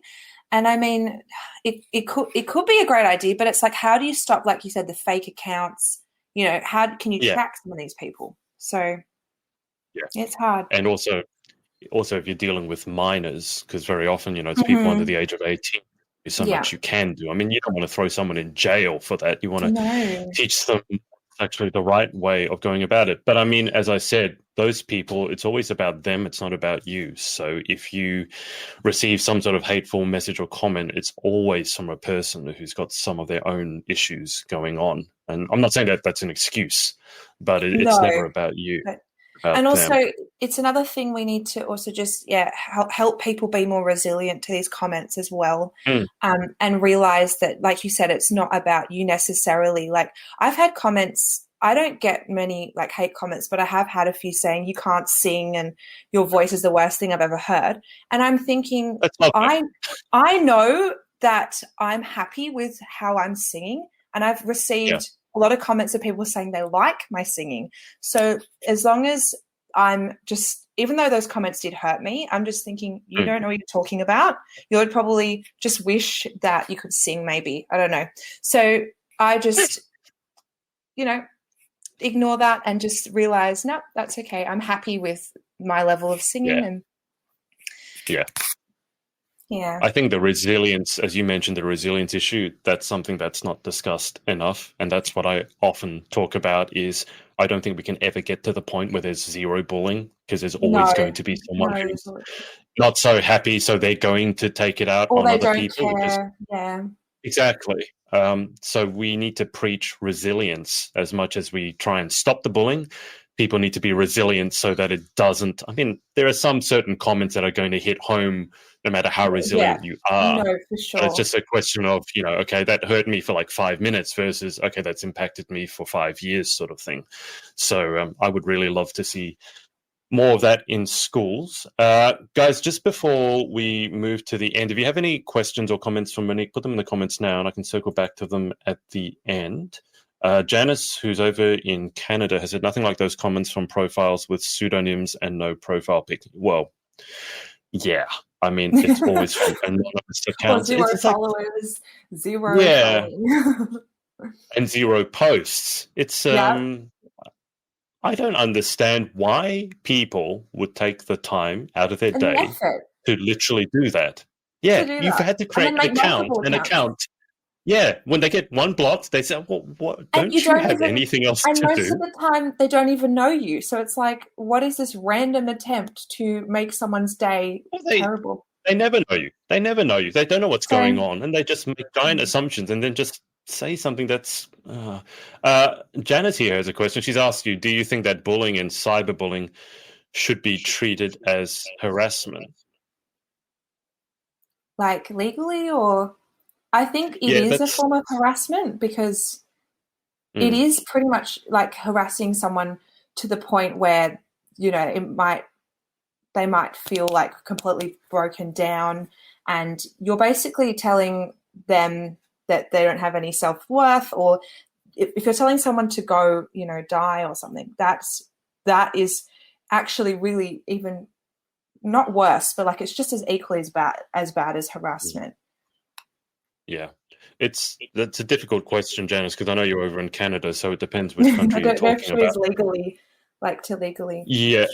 And I mean, it could be a great idea, but it's like, how do you stop, like you said, the fake accounts? How can you yeah, track some of these people? So yeah. it's hard. And also if you're dealing with minors, because very often it's people under Mm-hmm. the age of 18. There's so Yeah. much you can do. I mean, you don't want to throw someone in jail for that. You want to No. teach them actually the right way of going about it. But I mean, as I said, those people, it's always about them. It's not about you. So if you receive some sort of hateful message or comment, it's always from a person who's got some of their own issues going on. And I'm not saying that that's an excuse, but it's never No. about you, But about And also, them. it's another thing we need to also just, help people be more resilient to these comments as well, Mm, and realize that, like you said, it's not about you necessarily. Like I've had comments. I don't get many like hate comments, but I have had a few saying you can't sing and your voice is the worst thing I've ever heard. And I'm thinking, that's lovely. I know that I'm happy with how I'm singing, and I've Yeah. received a lot of comments of people saying they like my singing. So as long as I'm just, even though those comments did hurt me, I'm just thinking, you Mm. don't know what you're talking about. You would probably just wish that you could sing, maybe. I don't know. So I just, ignore that and just realize, no, that's okay. I'm happy with my level of singing. Yeah. And Yeah. yeah. I think the resilience, as you mentioned, the resilience issue, that's something that's not discussed enough. And that's what I often talk about is I don't think we can ever get to the point where there's zero bullying, because there's always No, going to be someone no, who's not so happy. So they're going to take it out or on they other don't people. care. Yeah. Exactly. So we need to preach resilience as much as we try and stop the bullying. People need to be resilient so that it doesn't. I mean, there are some certain comments that are going to hit home no matter how resilient you No, are. for But sure. it's just a question of, okay, that hurt me for like 5 minutes versus, okay, that's impacted me for 5 years sort of thing. So I would really love to see more of that in schools. Guys, just before we move to the end, if you have any questions or comments from Monique, put them in the comments now and I can circle back to them at the end. Janice, who's over in Canada, has said nothing like those comments from profiles with pseudonyms and no profile pic. Well, yeah. I mean, it's always from anonymous Or accounts. zero It's like, followers, zero yeah, following. and zero posts. It's Yeah. I don't understand why people would take the time out of their And the day effort to literally do that. to Yeah, do you've that. had to And create then make multiple an accounts. account Yeah, when they get one blocked, they say, "Well, what? And you Don't you don't have even, anything else and to most of do?" the time they don't even know you. So it's like, what is this random attempt to make someone's day Well, terrible? they never know you. They never know you. They don't know what's going So on, and they just make giant assumptions and then just say something that's. Janice here has a question. She's asked you, "Do you think that bullying and cyberbullying should be treated as harassment?" like legally, or I think it Yeah, is a that's. form of harassment because it Mm, is pretty much like harassing someone to the point where, they might feel like completely broken down, and you're basically telling them that they don't have any self-worth, or if you're telling someone to go, die or something, that is actually really even not worse, but like it's just as equally as bad as harassment. yeah, that's a difficult question, Janice, because I know you're over in Canada, so it depends which I country you're don't know if talking she was about. legally, like to legally Yeah,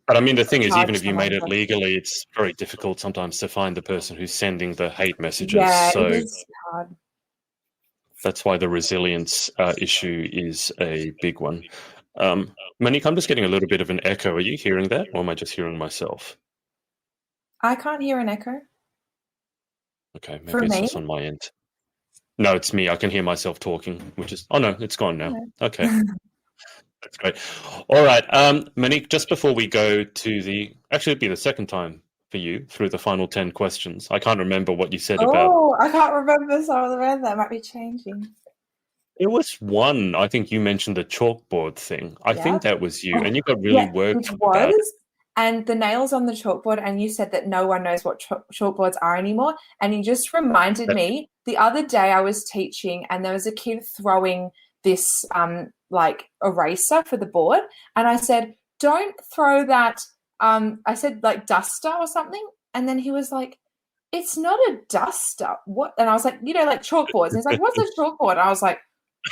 but I mean, the thing is, charge even if you made someone, it but legally, it's very difficult sometimes to find the person who's sending the hate messages. yeah, it So is hard. that's why the resilience issue is a big one. Monique, I'm just getting a little bit of an echo. Are you hearing that, or am I just hearing myself? I can't hear an echo Okay, for maybe it's me. just on my end. No, it's me. I can hear myself talking, which is. Oh no, it's gone now. Okay. Yeah. That's great. All right, Monique, just before we go to actually, it'd be the second time for you through the final 10 questions. I can't remember what you said about. Oh, I can't remember some of the red that might be changing. It was one, I think you mentioned the chalkboard thing. I Yeah. think that was you, Oh, and you got really yeah, worked it up about it. was. And the nails on the chalkboard, and you said that no one knows what chalkboards are anymore. And you just reminded That- me the other day I was teaching, and there was a kid throwing this like eraser for the board, and I said, "Don't throw that." I said like duster or something, and then he was like, "It's not a duster." What? And I was like, like chalkboards. And he's like, "What's a chalkboard?" And I was like,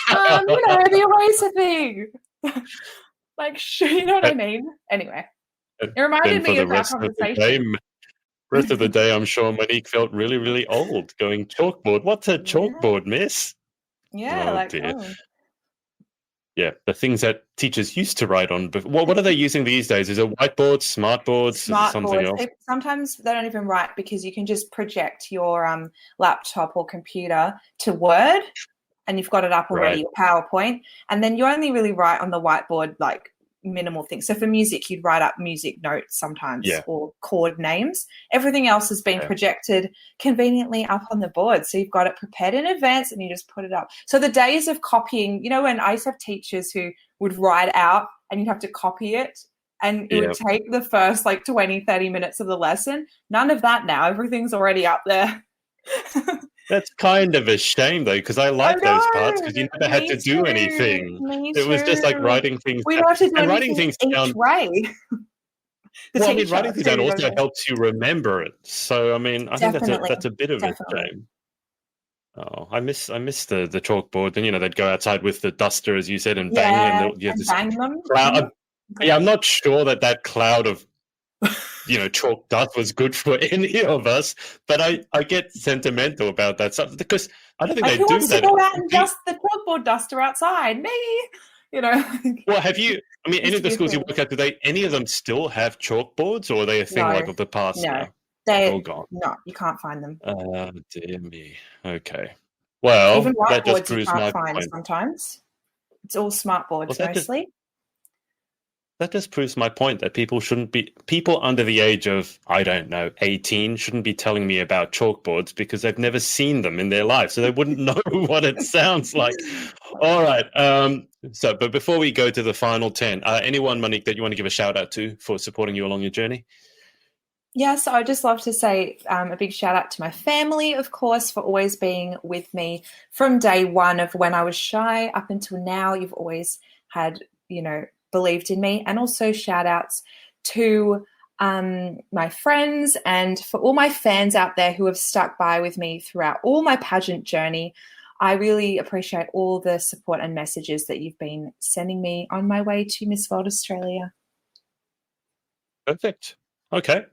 the eraser thing. Like, you know what I mean? Anyway, it Then reminded for me the of our rest of the day, conversation. I'm sure Monique felt really, really old going chalkboard. What's a Yeah. chalkboard, miss? Yeah, Oh like, dear. oh, Yeah, the things that teachers used to write on. What are they using these days? Is it whiteboards, smartboards? Is it smart something boards. else? Sometimes they don't even write because you can just project your laptop or computer to Word, and you've got it up already, Right. your PowerPoint, and then you only really write on the whiteboard like minimal things. So for music, you'd write up music notes sometimes Yeah. or chord names. Everything else has been Yeah. projected conveniently up on the board. So you've got it prepared in advance and you just put it up. So the days of copying, when I used to have teachers who would write out and you'd have to copy it, and it would Yeah. take the first like 20, 30 minutes of the lesson. None of that now. Everything's already up there. That's kind of a shame though, because I I like those parts because you know. never had Me to do too. anything. Me It was just like too. writing things We down. don't have to do And writing anything things each down. way. The Well, I mean, teacher writing things down too, also doesn't it? helps you remember it. So, I mean, I think Definitely. that's a bit of a Definitely. shame. Oh, I miss the chalkboard. And they'd go outside with the duster, as you said, and bang, and Yeah. you have And this bang them. cloud. Okay. Yeah, I'm not sure that cloud of chalk dust was good for any of us, but I get sentimental about that stuff because I don't think Like, they who do wants to that. go out and Do you, dust the chalkboard duster outside? Me. You know, well, have you? I mean, any used of to the be a schools you thing. work at, do they? Any of them still have chalkboards, or are they a thing No. like of the past No. now? All They gone. no, you can't find them. Dear me. Okay. Even Well, that just whiteboards you proves can't my find point. sometimes. It's all smart Well, boards mostly. that just proves my point that people under the age of, I don't know, 18 shouldn't be telling me about chalkboards because they've never seen them in their life, so they wouldn't know what it sounds like. All right. But before we go to the final 10, anyone, Monique, that you want to give a shout out to for supporting you along your journey? Yeah, so I'd just love to say a big shout out to my family, of course, for always being with me from day one of when I was shy up until now. You've always had, believed in me. And also shout outs to my friends and for all my fans out there who have stuck by with me throughout all my pageant journey. I really appreciate all the support and messages that you've been sending me on my way to Miss World Australia. Perfect. Okay.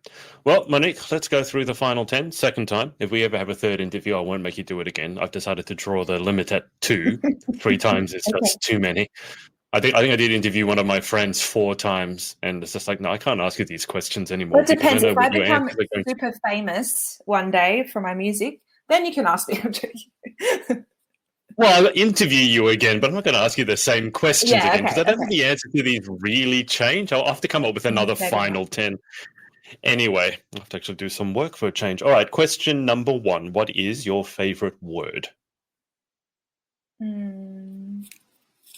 Well, Monique, let's go through the final 10, second time. If we ever have a third interview, I won't make you do it again. I've decided to draw the limit at 2. 3 times is Okay. just too many. I think I did interview one of my friends 4 times, and it's just like, no, I can't ask you these questions Well, anymore it because I depends. know If I what your become answers are going to be. super famous one day for my music, then you can ask me. Well, I'll interview you again, but I'm not going to ask you the same questions Yeah, again because I don't think okay. the answer to these really change. I'll have to come up with another Maybe not. final 10. Anyway, I'll have to actually do some work for a change. All right, question number 1. What is your favorite word?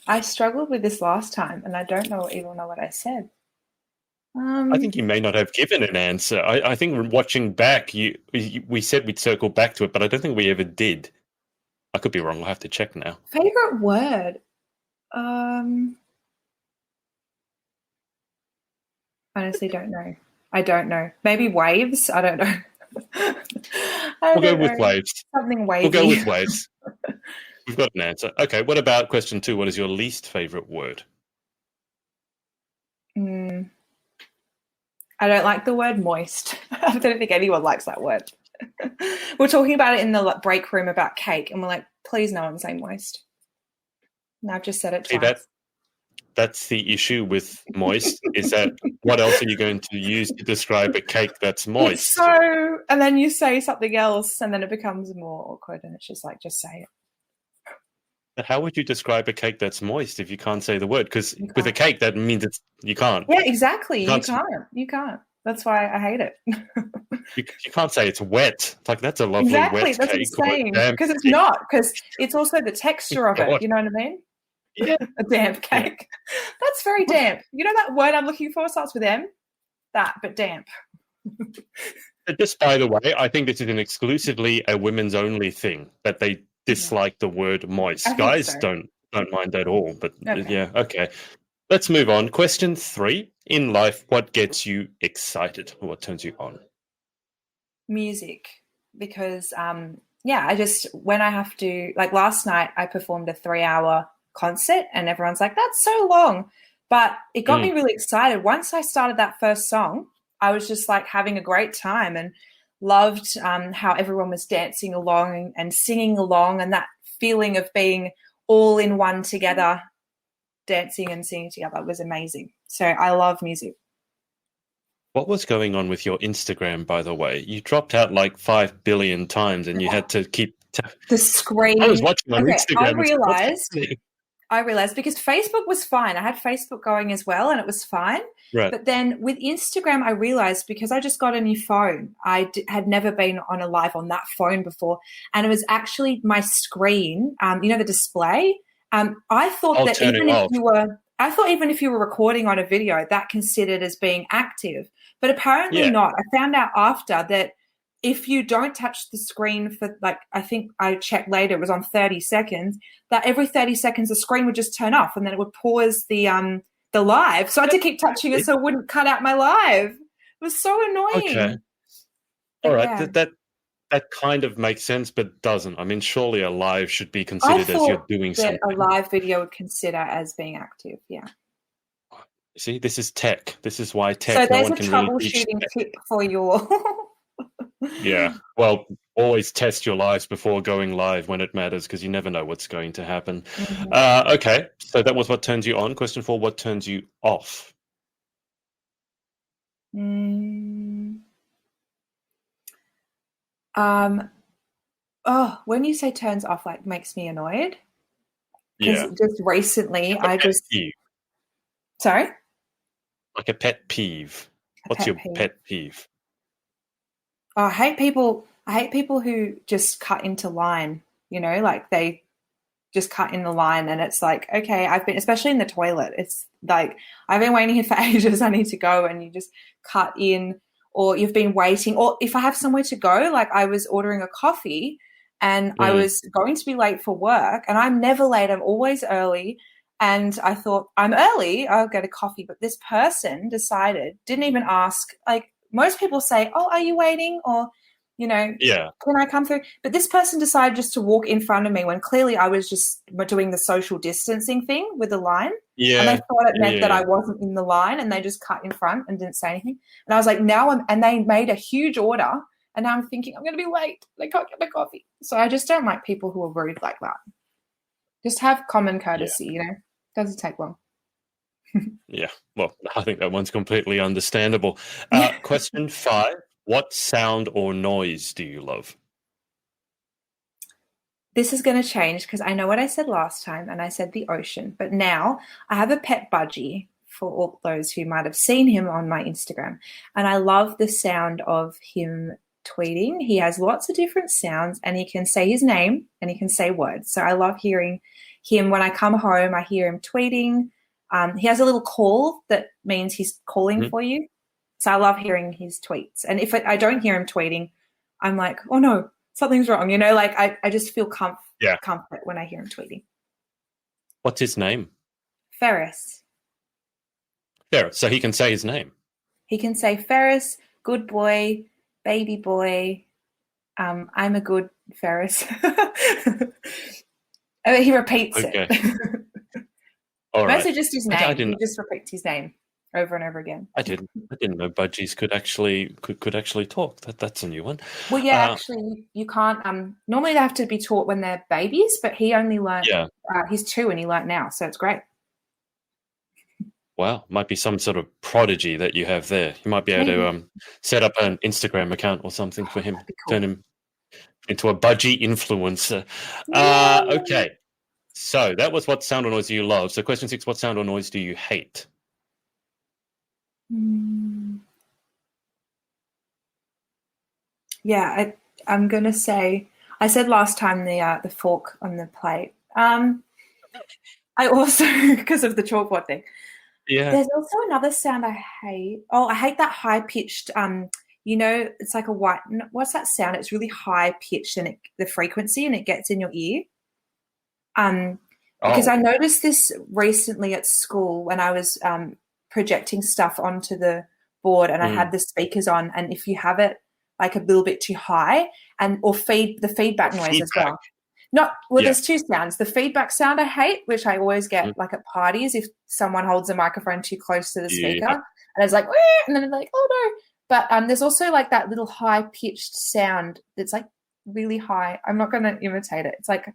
I struggled with this last time, and I don't even know what I said. I think you may not have given an answer. I think watching back, we said we'd circle back to it, but I don't think we ever did. I could be wrong. I'll have to check now. Favorite word? Honestly, don't know. I don't know. Maybe waves? I don't know. I We'll go don't with know. waves. Something We'll go wavy. with waves. We've got an answer. Okay, what about question 2? What is your least favorite word? I don't like the word moist. I don't think anyone likes that word. We're talking about it in the break room about cake, and we're like, please no one say moist. And I've just said it See, twice. that's the issue with moist, is that what else are you going to use to describe a cake that's It's moist? so, and then you say something else, and then it becomes more awkward, and it's just like, just say it. But how would you describe a cake that's moist if you can't say the word? Because You with a can't. cake, that means you can't. Yeah, exactly. You You can't. can't. You can't. That's why I hate it. You can't say it's wet. It's like, that's a lovely Exactly. wet That's what cake I'm or a saying. damp Because it's cake. not. Because it's also the texture of it. God. You know what I mean? Yeah. A damp Yeah. cake. That's very damp. You know that word I'm looking for starts with M? That, but damp. Just by the way, I think this is an exclusively a women's only thing that they dislike the word moist. I think Guys so. don't mind at all. But Okay. yeah, okay. Let's move on. Question 3. In life, what gets you excited? What turns you on? Music. Because, I just, when I have to, like last night, I performed a 3-hour concert and everyone's like, that's so long. But it got me really excited. Once I started that first song, I was just like having a great time and loved how everyone was dancing along and singing along, and that feeling of being all in one together, dancing and singing together was amazing. So I love music. What was going on with your Instagram, by the way? You dropped out like 5 billion times and you had to keep. The I was screen. watching on Okay, I Instagram. realized because Facebook was fine. I had Facebook going as well, and it was fine. Right. But then with Instagram, I realized because I just got a new phone, had never been on a live on that phone before, and it was actually my screen. The display. I thought that turning off. even if you were recording on a video, that considered as being active, but apparently not. I found out after that if you don't touch the screen for I think I checked later, it was on 30 seconds, that every 30 seconds the screen would just turn off and then it would pause the live. So I had to keep touching it so it wouldn't cut out my live. It was so annoying. Okay. All right. That kind of makes sense, but doesn't. I mean, surely a live should be considered as you're doing something. A live video would consider as being active, yeah. See, this is tech. This is why tech. So there's no one a can really teach troubleshooting tech. tip for your. Yeah. Well, always test your lives before going live when it matters, because you never know what's going to happen. Mm-hmm. Okay. So that was what turns you on. Question 4, what turns you off? When you say turns off, makes me annoyed. Yeah. Just recently, peeve. Sorry? Like a pet peeve. What's your pet peeve? Oh, I hate people who just cut into line, they just cut in the line and it's like, okay, especially in the toilet, it's like, I've been waiting here for ages, I need to go, and you just cut in, or you've been waiting, or if I have somewhere to go, like I was ordering a coffee and I was going to be late for work, and I'm never late, I'm always early. And I thought, I'm early, I'll get a coffee. But this person didn't even ask, most people say, oh, are you waiting? Or you know, Yeah. can I come through? But this person decided just to walk in front of me when clearly I was just doing the social distancing thing with the line. And they Yeah. thought it meant that Yeah. I wasn't in the line, and they just cut in front and didn't say anything. And I was like, and they made a huge order, and now I'm thinking I'm going to be late. They can't get my coffee. So I just don't like people who are rude like that. Just have common Yeah. courtesy, you know, doesn't take long. Yeah. Well, I think that one's completely understandable. Question 5. What sound or noise do you love? This is going to change because I know what I said last time, and I said the ocean. But now I have a pet budgie for all those who might have seen him on my Instagram. And I love the sound of him tweeting. He has lots of different sounds, and he can say his name and he can say words. So I love hearing him. When I come home, I hear him tweeting. He has a little call that means he's calling for you. So I love hearing his tweets. And if I don't hear him tweeting, I'm like, oh no, something's wrong. You know, like I just feel comfort when I hear him tweeting. What's his name? Ferris. Ferris. So he can say his name. He can say Ferris, good boy, baby boy. I'm a good Ferris. He repeats it. All right. Mostly just his name. He just repeats his name over and over again. I didn't know budgies could actually talk. That's a new one. Well, yeah, actually, you can't. Normally, they have to be taught when they're babies, but he only learned. Yeah. He's 2 and he learnt now, so it's great. Wow, might be some sort of prodigy that you have there. You might be able to set up an Instagram account or something for him. Cool. Turn him into a budgie influencer. Okay, so that was what sound or noise do you love. So question 6, what sound or noise do you hate? Yeah, I'm going to say, I said last time the fork on the plate. I also, because of the chalkboard thing. Yeah. There's also another sound I hate. Oh, I hate that high-pitched, you know, it's like a white, what's that sound? It's really high-pitched and the frequency, and it gets in your ear. Because I noticed this recently at school when I was projecting stuff onto the board, and I had the speakers on, and if you have it like a little bit too high, or the feedback noise as well. There's 2 sounds. The feedback sound I hate, which I always get like at parties if someone holds a microphone too close to the speaker, and it's like, and then it's like, oh no. But there's also like that little high pitched sound that's like really high. I'm not going to imitate it. It's like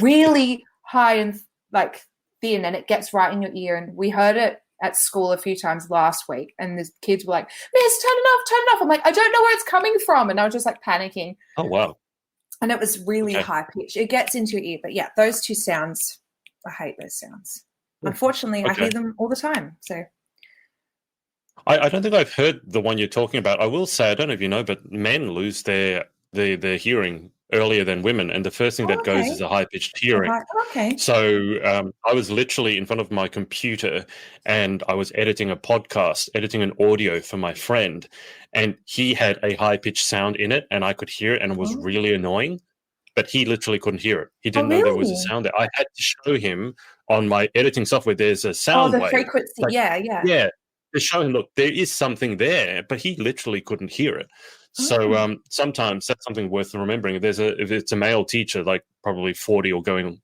really high and like thin, and it gets right in your ear. And we heard it at school a few times last week, and the kids were like, "Miss, turn it off." I'm like, I don't know where it's coming from, and I was just like panicking. Oh wow. And it was really high pitch. It gets into your ear. But yeah, those 2 sounds, I hate those sounds. Unfortunately, I hear them all the time. So I don't think I've heard the one you're talking about. I will say, I don't know if you know, but men lose their hearing earlier than women, and the first thing that goes is a high-pitched hearing. Okay. So I was literally in front of my computer, and I was editing a podcast, editing an audio for my friend, and he had a high-pitched sound in it, and I could hear it, and it was really annoying, but he literally couldn't hear it. He didn't know there was a sound there. I had to show him on my editing software there's a sound wave. Frequency, like, yeah. Yeah, to show him, look, there is something there, but he literally couldn't hear it. So sometimes that's something worth remembering. If it's a male teacher, like probably 40 or going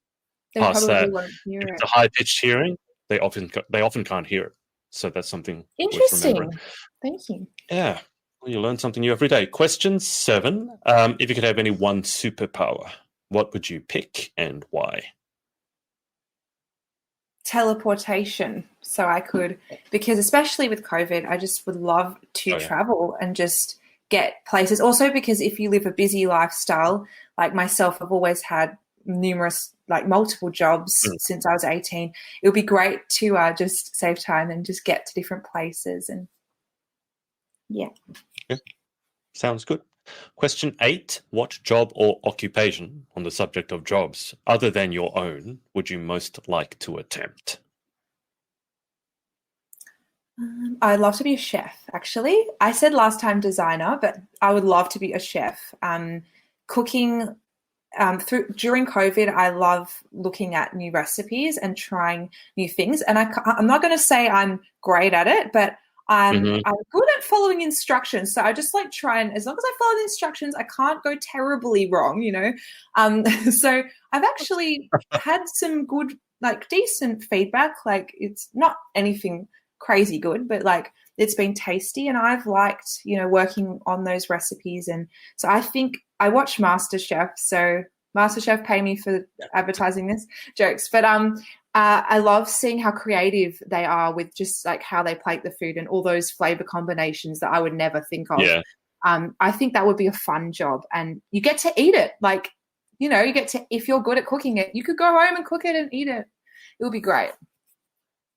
past that, if it's a high-pitched hearing, they often can't hear it. So that's something interesting. Worth remembering. Thank you. Yeah, well, you learn something new every day. Question 7: if you could have any one superpower, what would you pick and why? Teleportation, so I could, because especially with COVID, I just would love to travel and just get places. Also because if you live a busy lifestyle like myself, I've always had multiple jobs since I was 18. It would be great to just save time and just get to different places. And yeah. Sounds good. Question 8: what job or occupation, on the subject of jobs other than your own, would you most like to attempt? I'd love to be a chef, actually. I said last time designer, but I would love to be a chef. Cooking during COVID, I love looking at new recipes and trying new things. And I'm not going to say I'm great at it, but Mhm. I'm good at following instructions, so I just like try and as long as I follow the instructions, I can't go terribly wrong, you know. So I've actually had some good, like decent feedback. Like it's not anything crazy good, but like it's been tasty, and I've liked, you know, working on those recipes. And so I think I watch MasterChef, so MasterChef pay me for advertising this jokes, but I love seeing how creative they are with just like how they plate the food and all those flavor combinations that I would never think of. Yeah. I think that would be a fun job, and you get to eat it. Like, you know, you get to, if you're good at cooking it, you could go home and cook it and eat it. It would be great.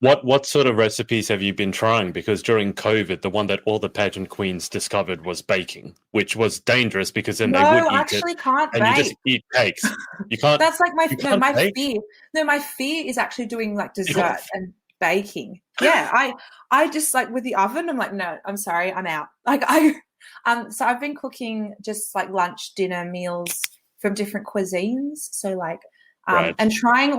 What sort of recipes have you been trying? Because during COVID, the one that all the pageant queens discovered was baking, which was dangerous because then No, they would I eat it actually can't and you just bake. eat cakes. You can't That's like you can't my bake? fear. No, my fear is actually doing like Ew. dessert and baking. Yeah, I just like with the oven, I'm like, no, I'm sorry, I'm out. Like so I've been cooking just like lunch, dinner, meals from different cuisines. So like Right. and trying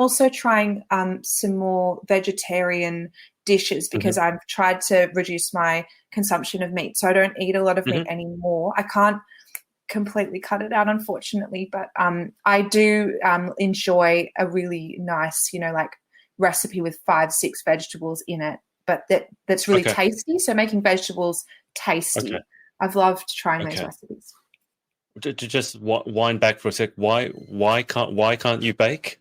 some more vegetarian dishes because Hmm. I've tried to reduce my consumption of meat. So I don't eat a lot of meat Hmm. anymore. I can't completely cut it out, unfortunately, but I do enjoy a really nice, you know, like recipe with 5, 6 vegetables in it, but that's really Okay. tasty. So making vegetables Okay. tasty, I've loved trying those Okay. recipes. To just wind back for a sec, why can't you bake?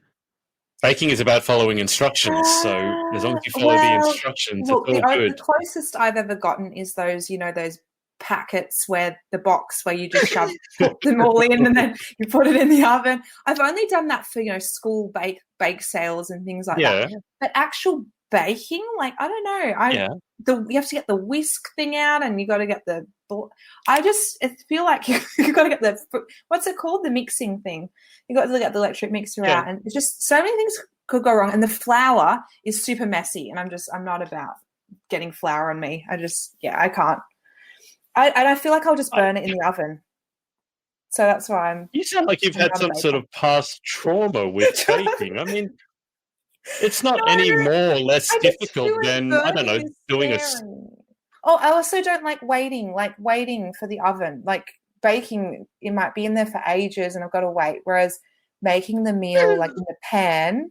Baking is about following instructions, so as long as you follow the Well, instructions, it's look, all the good. closest I've ever gotten is those, you know, those packets where the box where you just put them all in and then you put it in the oven. I've only done that for, you know, school bake sales and things like that. Yeah, But actual baking, like I don't know, yeah, you have to get the whisk thing out and you got to get the. I feel like you got to get the, what's it called, the mixing thing. You got to get the electric mixer yeah. out, and it's just so many things could go wrong. And the flour is super messy, and I'm not about getting flour on me. I can't. I feel like I'll just I, burn it in the oven. So that's why you sound like you've I'm had not a some sort baker. of past trauma with baking. I mean, it's not any No, more or less I just difficult feel like than, I don't burning know, is doing a. scary. Oh, I also don't like waiting for the oven. Like baking, it might be in there for ages and I've got to wait. Whereas making the meal like in the pan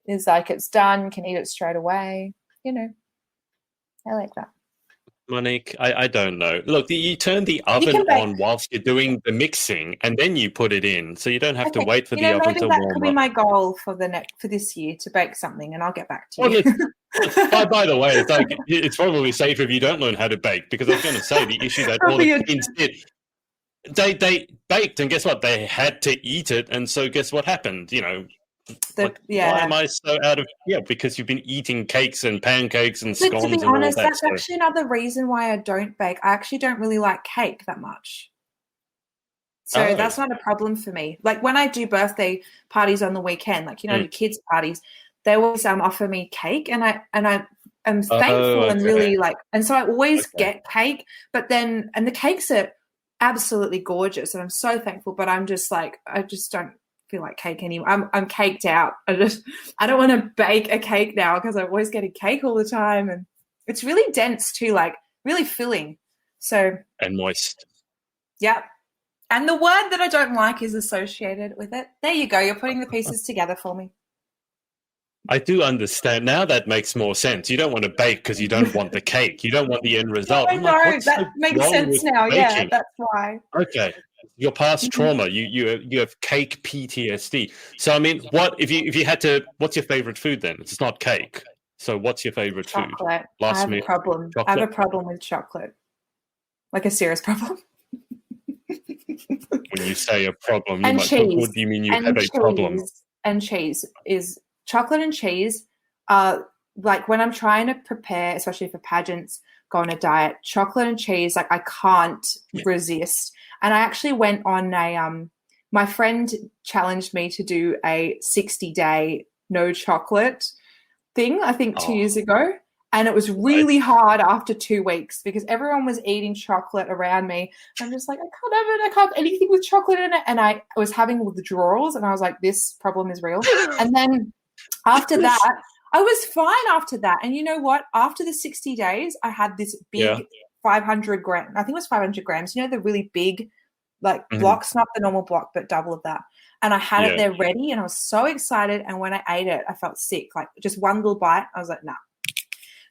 is like it's done, you can eat it straight away. You know, I like that. Monique, I don't know. Look, you turn the You oven can bake. on whilst you're doing the mixing, and then you put it in, so you don't have to Okay. wait for You the know, oven maybe to that could warm be up. my goal for for this year to bake something, and I'll get back to Well, you. by the way, it's like it's probably safer if you don't learn how to bake, because I was going to say the issue that all the Probably a queens did, they baked, and guess what? They had to eat it, and so guess what happened? You know, like, why am yeah. I so out of? Yeah, because you've been eating cakes and pancakes and But to be scones and all honest, that. that's So, actually another reason why I don't bake. I actually don't really like cake that much. So oh, that's not a problem for me. Like when I do birthday parties on the weekend, like, you know, I mm. do kids parties, they always offer me cake, and I am Oh, thankful and okay, really like, and so I always okay. get cake, but then, and the cakes are absolutely gorgeous and I'm so thankful, but I'm just like, I just don't feel like cake anymore. I'm caked out. I don't want to bake a cake now because I'm always getting cake all the time, and it's really dense too, like really filling. So And moist. yeah. And the word that I don't like is associated with it. There you go. You're putting the pieces together for me. I do understand now. That makes more sense. You don't want to bake because you don't want the cake. You don't want the end No, result. I'm like, no, what's that so makes wrong sense with now. Yeah, baking? that's why. Okay, your past Mhm. trauma. You have cake PTSD. So I mean, what if you had to? What's your favorite food then? It's not cake. So what's your favorite food? Chocolate. I Last have a meal, problem. I have a chocolate. problem with chocolate, like a serious problem. When you say a problem, you And might. cheese. What do you mean you have And a problem? cheese. And cheese is chocolate and cheese. Like when I'm trying to prepare, especially for pageants, go on a diet, chocolate and cheese, like I can't resist. And I actually went on my friend challenged me to do a 60-day no chocolate thing, I think 2 years Oh, ago. And it was right. really hard after 2 weeks because everyone was eating chocolate around me. I'm just like, I can't have it. I can't have anything with chocolate in it. And I was having withdrawals and I was like, this problem is real. And then after that, I was fine after that. And you know what? After the 60 days, I had this Yeah. big 500 gram. I think it was 500 grams. You know, the really big, like Mhm. blocks, not the normal block, but double of that. And I had it Yeah. there ready, and I was so excited. And when I ate it, I felt sick. Like just one little bite, I was like, nah.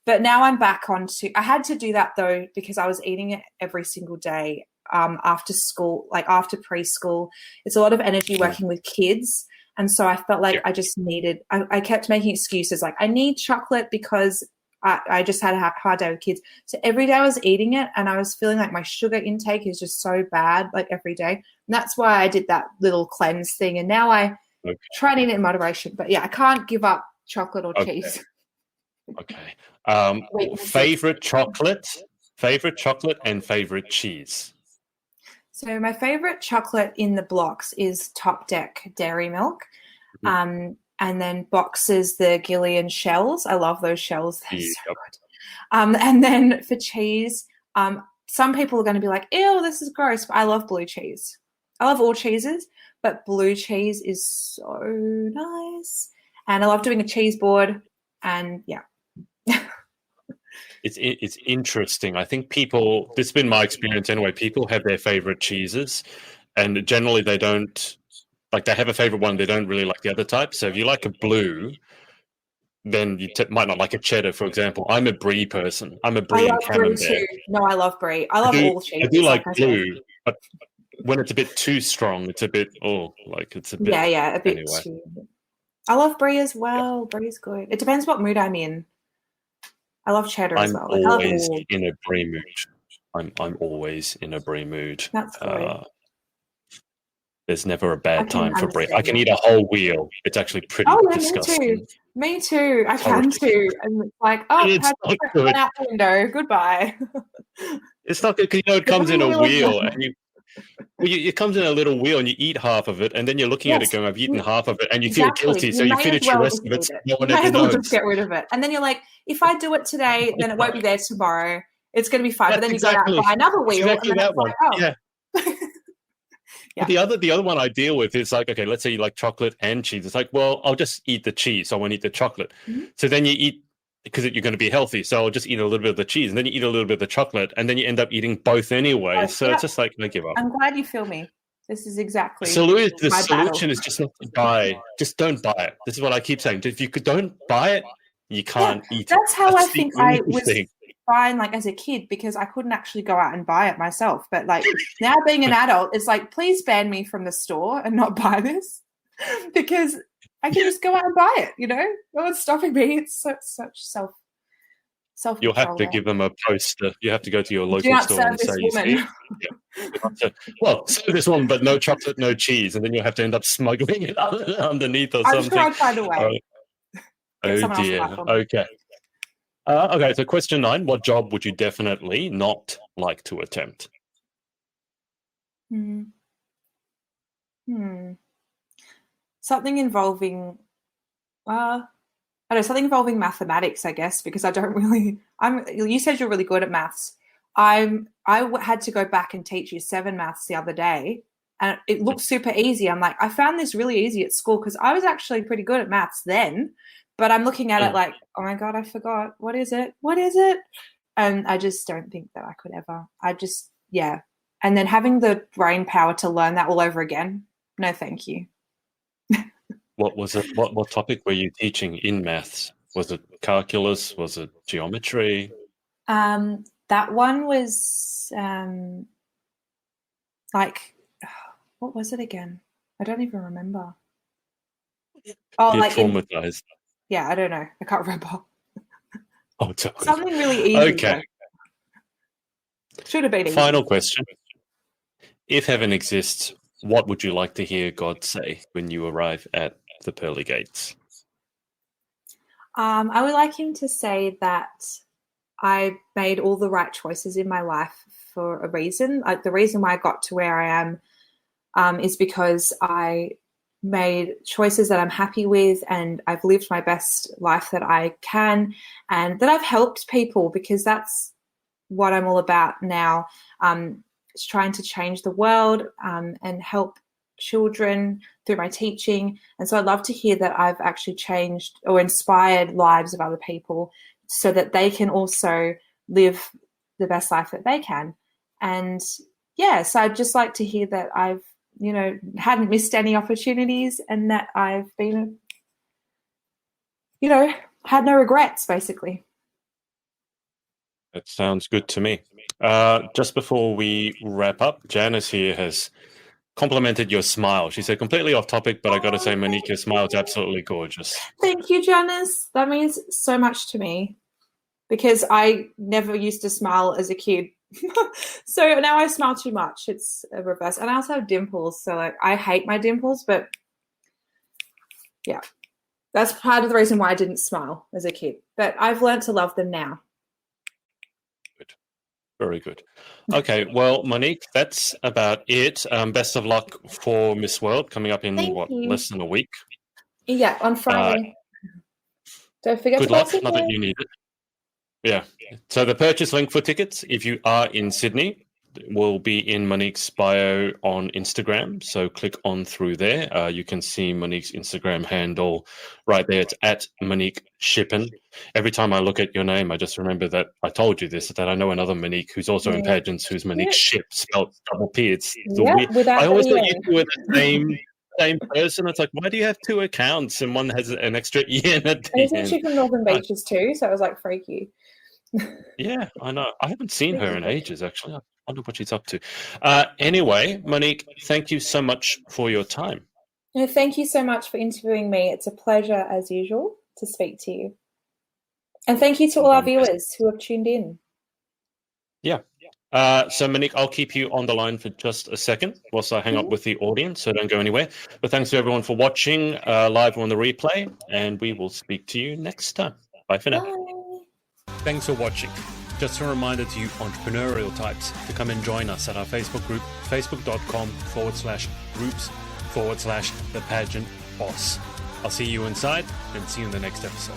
But now I'm back onto. I had to do that though because I was eating it every single day after school, like after preschool. It's a lot of energy working with kids. And so I felt like Yeah. I just needed, I kept making excuses like I need chocolate because I just had a hard day with kids. So every day I was eating it and I was feeling like my sugar intake is just so bad, like every day. And that's why I did that little cleanse thing. And now I try and eat it in moderation. But yeah, I can't give up chocolate or cheese. Okay. Favorite chocolate and favorite cheese. So my favorite chocolate in the blocks is Top Deck Dairy Milk. And then boxes, the Gillian shells. I love those shells. They're so good. And then for cheese, some people are going to be like, ew, this is gross, but I love blue cheese. I love all cheeses, but blue cheese is so nice. And I love doing a cheese board. And yeah. It's interesting. I think people, this has been my experience anyway, people have their favorite cheeses and generally they don't, like they have a favorite one, they don't really like the other type. So if you like a blue, then you might not like a cheddar, for example. I'm a brie person. I'm a brie and camembert. Too. No, I love brie. I love all cheeses. I do like blue, but when it's a bit too strong, it's a bit, it's a bit. Yeah, a bit too. I love brie as well. Yeah. Brie's good. It depends what mood I'm in. I love cheddar as well. I'm always in a brie mood. I'm always in a brie mood. That's good. There's never a bad time for brie. I can eat a whole wheel. It's actually pretty disgusting. Me too. I can too. And it's like, it's not good. Out the window. Goodbye. It's not good because it comes in a wheel and it comes in a little wheel and you eat half of it and then you're looking at it going, I've eaten half of it and you feel guilty. So you finish the rest of it. No one ever knows. Just get rid of it. And then you're like, if I do it today, then it won't be there tomorrow. It's going to be fine. But then you go out and buy another wheel. Exactly that one. Yeah. Yeah. The other one I deal with is like, okay, let's say you like chocolate and cheese. It's like, well, I'll just eat the cheese. So I won't eat the chocolate. Mm-hmm. So then you eat, because you're going to be healthy. So I'll just eat a little bit of the cheese and then you eat a little bit of the chocolate and then you end up eating both anyway. So it's just like, I give up. I'm glad you feel me. This is exactly the solution is just not to buy. Just don't buy it. This is what I keep saying. If you don't buy it, you can't eat it. That's how I think I was fine, like as a kid, because I couldn't actually go out and buy it myself. But like now being an adult, it's like, please ban me from the store and not buy this because I can just go out and buy it. No one's stopping me. It's such self. You'll have to give them a poster. You have to go to your local store and say, well, serve this one, but no chocolate, no cheese. And then you'll have to end up smuggling it underneath or something. I'm sure I'll find a way. Oh dear. Okay. Okay, so question 9. What job would you definitely not like to attempt? Something involving... I don't know, something involving mathematics, I guess, because I don't really... You said you're really good at maths. I had to go back and teach you 7 maths the other day, and it looked super easy. I'm like, I found this really easy at school because I was actually pretty good at maths then, but I'm looking at it like, oh my God, I forgot. What is it? And I just don't think that I could ever. And then having the brain power to learn that all over again, no thank you. What was it? What topic were you teaching in maths? Was it calculus? Was it geometry? That one was what was it again? I don't even remember. Oh, you're traumatized. Yeah, I don't know. I can't remember. Oh, it's okay. Something really easy. Okay. Should have been easy. Final question. If heaven exists, what would you like to hear God say when you arrive at the pearly gates? I would like him to say that I made all the right choices in my life for a reason. Like the reason why I got to where I am is because I made choices that I'm happy with and I've lived my best life that I can and that I've helped people, because that's what I'm all about now. It's trying to change the world and help children through my teaching. And so I'd love to hear that I've actually changed or inspired lives of other people so that they can also live the best life that they can. And yeah, so I'd just like to hear that I've, hadn't missed any opportunities and that I've been, had no regrets, basically. That sounds good to me. Just before we wrap up, Janice here has complimented your smile. She said, completely off topic, but I got to say, Monique, your smile is absolutely gorgeous. Thank you, Janice. That means so much to me because I never used to smile as a kid. So now I smile too much. It's a reverse. And I also have dimples. So I hate my dimples, but yeah, that's part of the reason why I didn't smile as a kid. But I've learned to love them now. Good. Very good. Okay, well, Monique, that's about it. Best of luck for Miss World coming up in less than a week. Yeah, on Friday. Don't forget good to luck. Not that you need it. Yeah. So the purchase link for tickets, if you are in Sydney, will be in Monique's bio on Instagram. So click on through there. You can see Monique's Instagram handle right there. It's at Monique Shippen. Every time I look at your name, I just remember that I told you this, that I know another Monique who's also in pageants, who's Monique Ship, spelled double P. It's I always thought you two were the same person. It's like, why do you have two accounts and one has an extra E in it? Isn't she from Northern Beaches too? So I was like, freaky. Yeah, I know. I haven't seen her in ages, actually. I wonder what she's up to. Anyway, Monique, thank you so much for your time. No, thank you so much for interviewing me. It's a pleasure, as usual, to speak to you. And thank you to all our viewers who have tuned in. Yeah. So, Monique, I'll keep you on the line for just a second whilst I hang up with the audience, so don't go anywhere. But thanks to everyone for watching live on the replay, and we will speak to you next time. Bye for now. Bye. Thanks for watching. Just a reminder to you entrepreneurial types to come and join us at our Facebook group, facebook.com/groups/The Pageant Boss. I'll see you inside and see you in the next episode.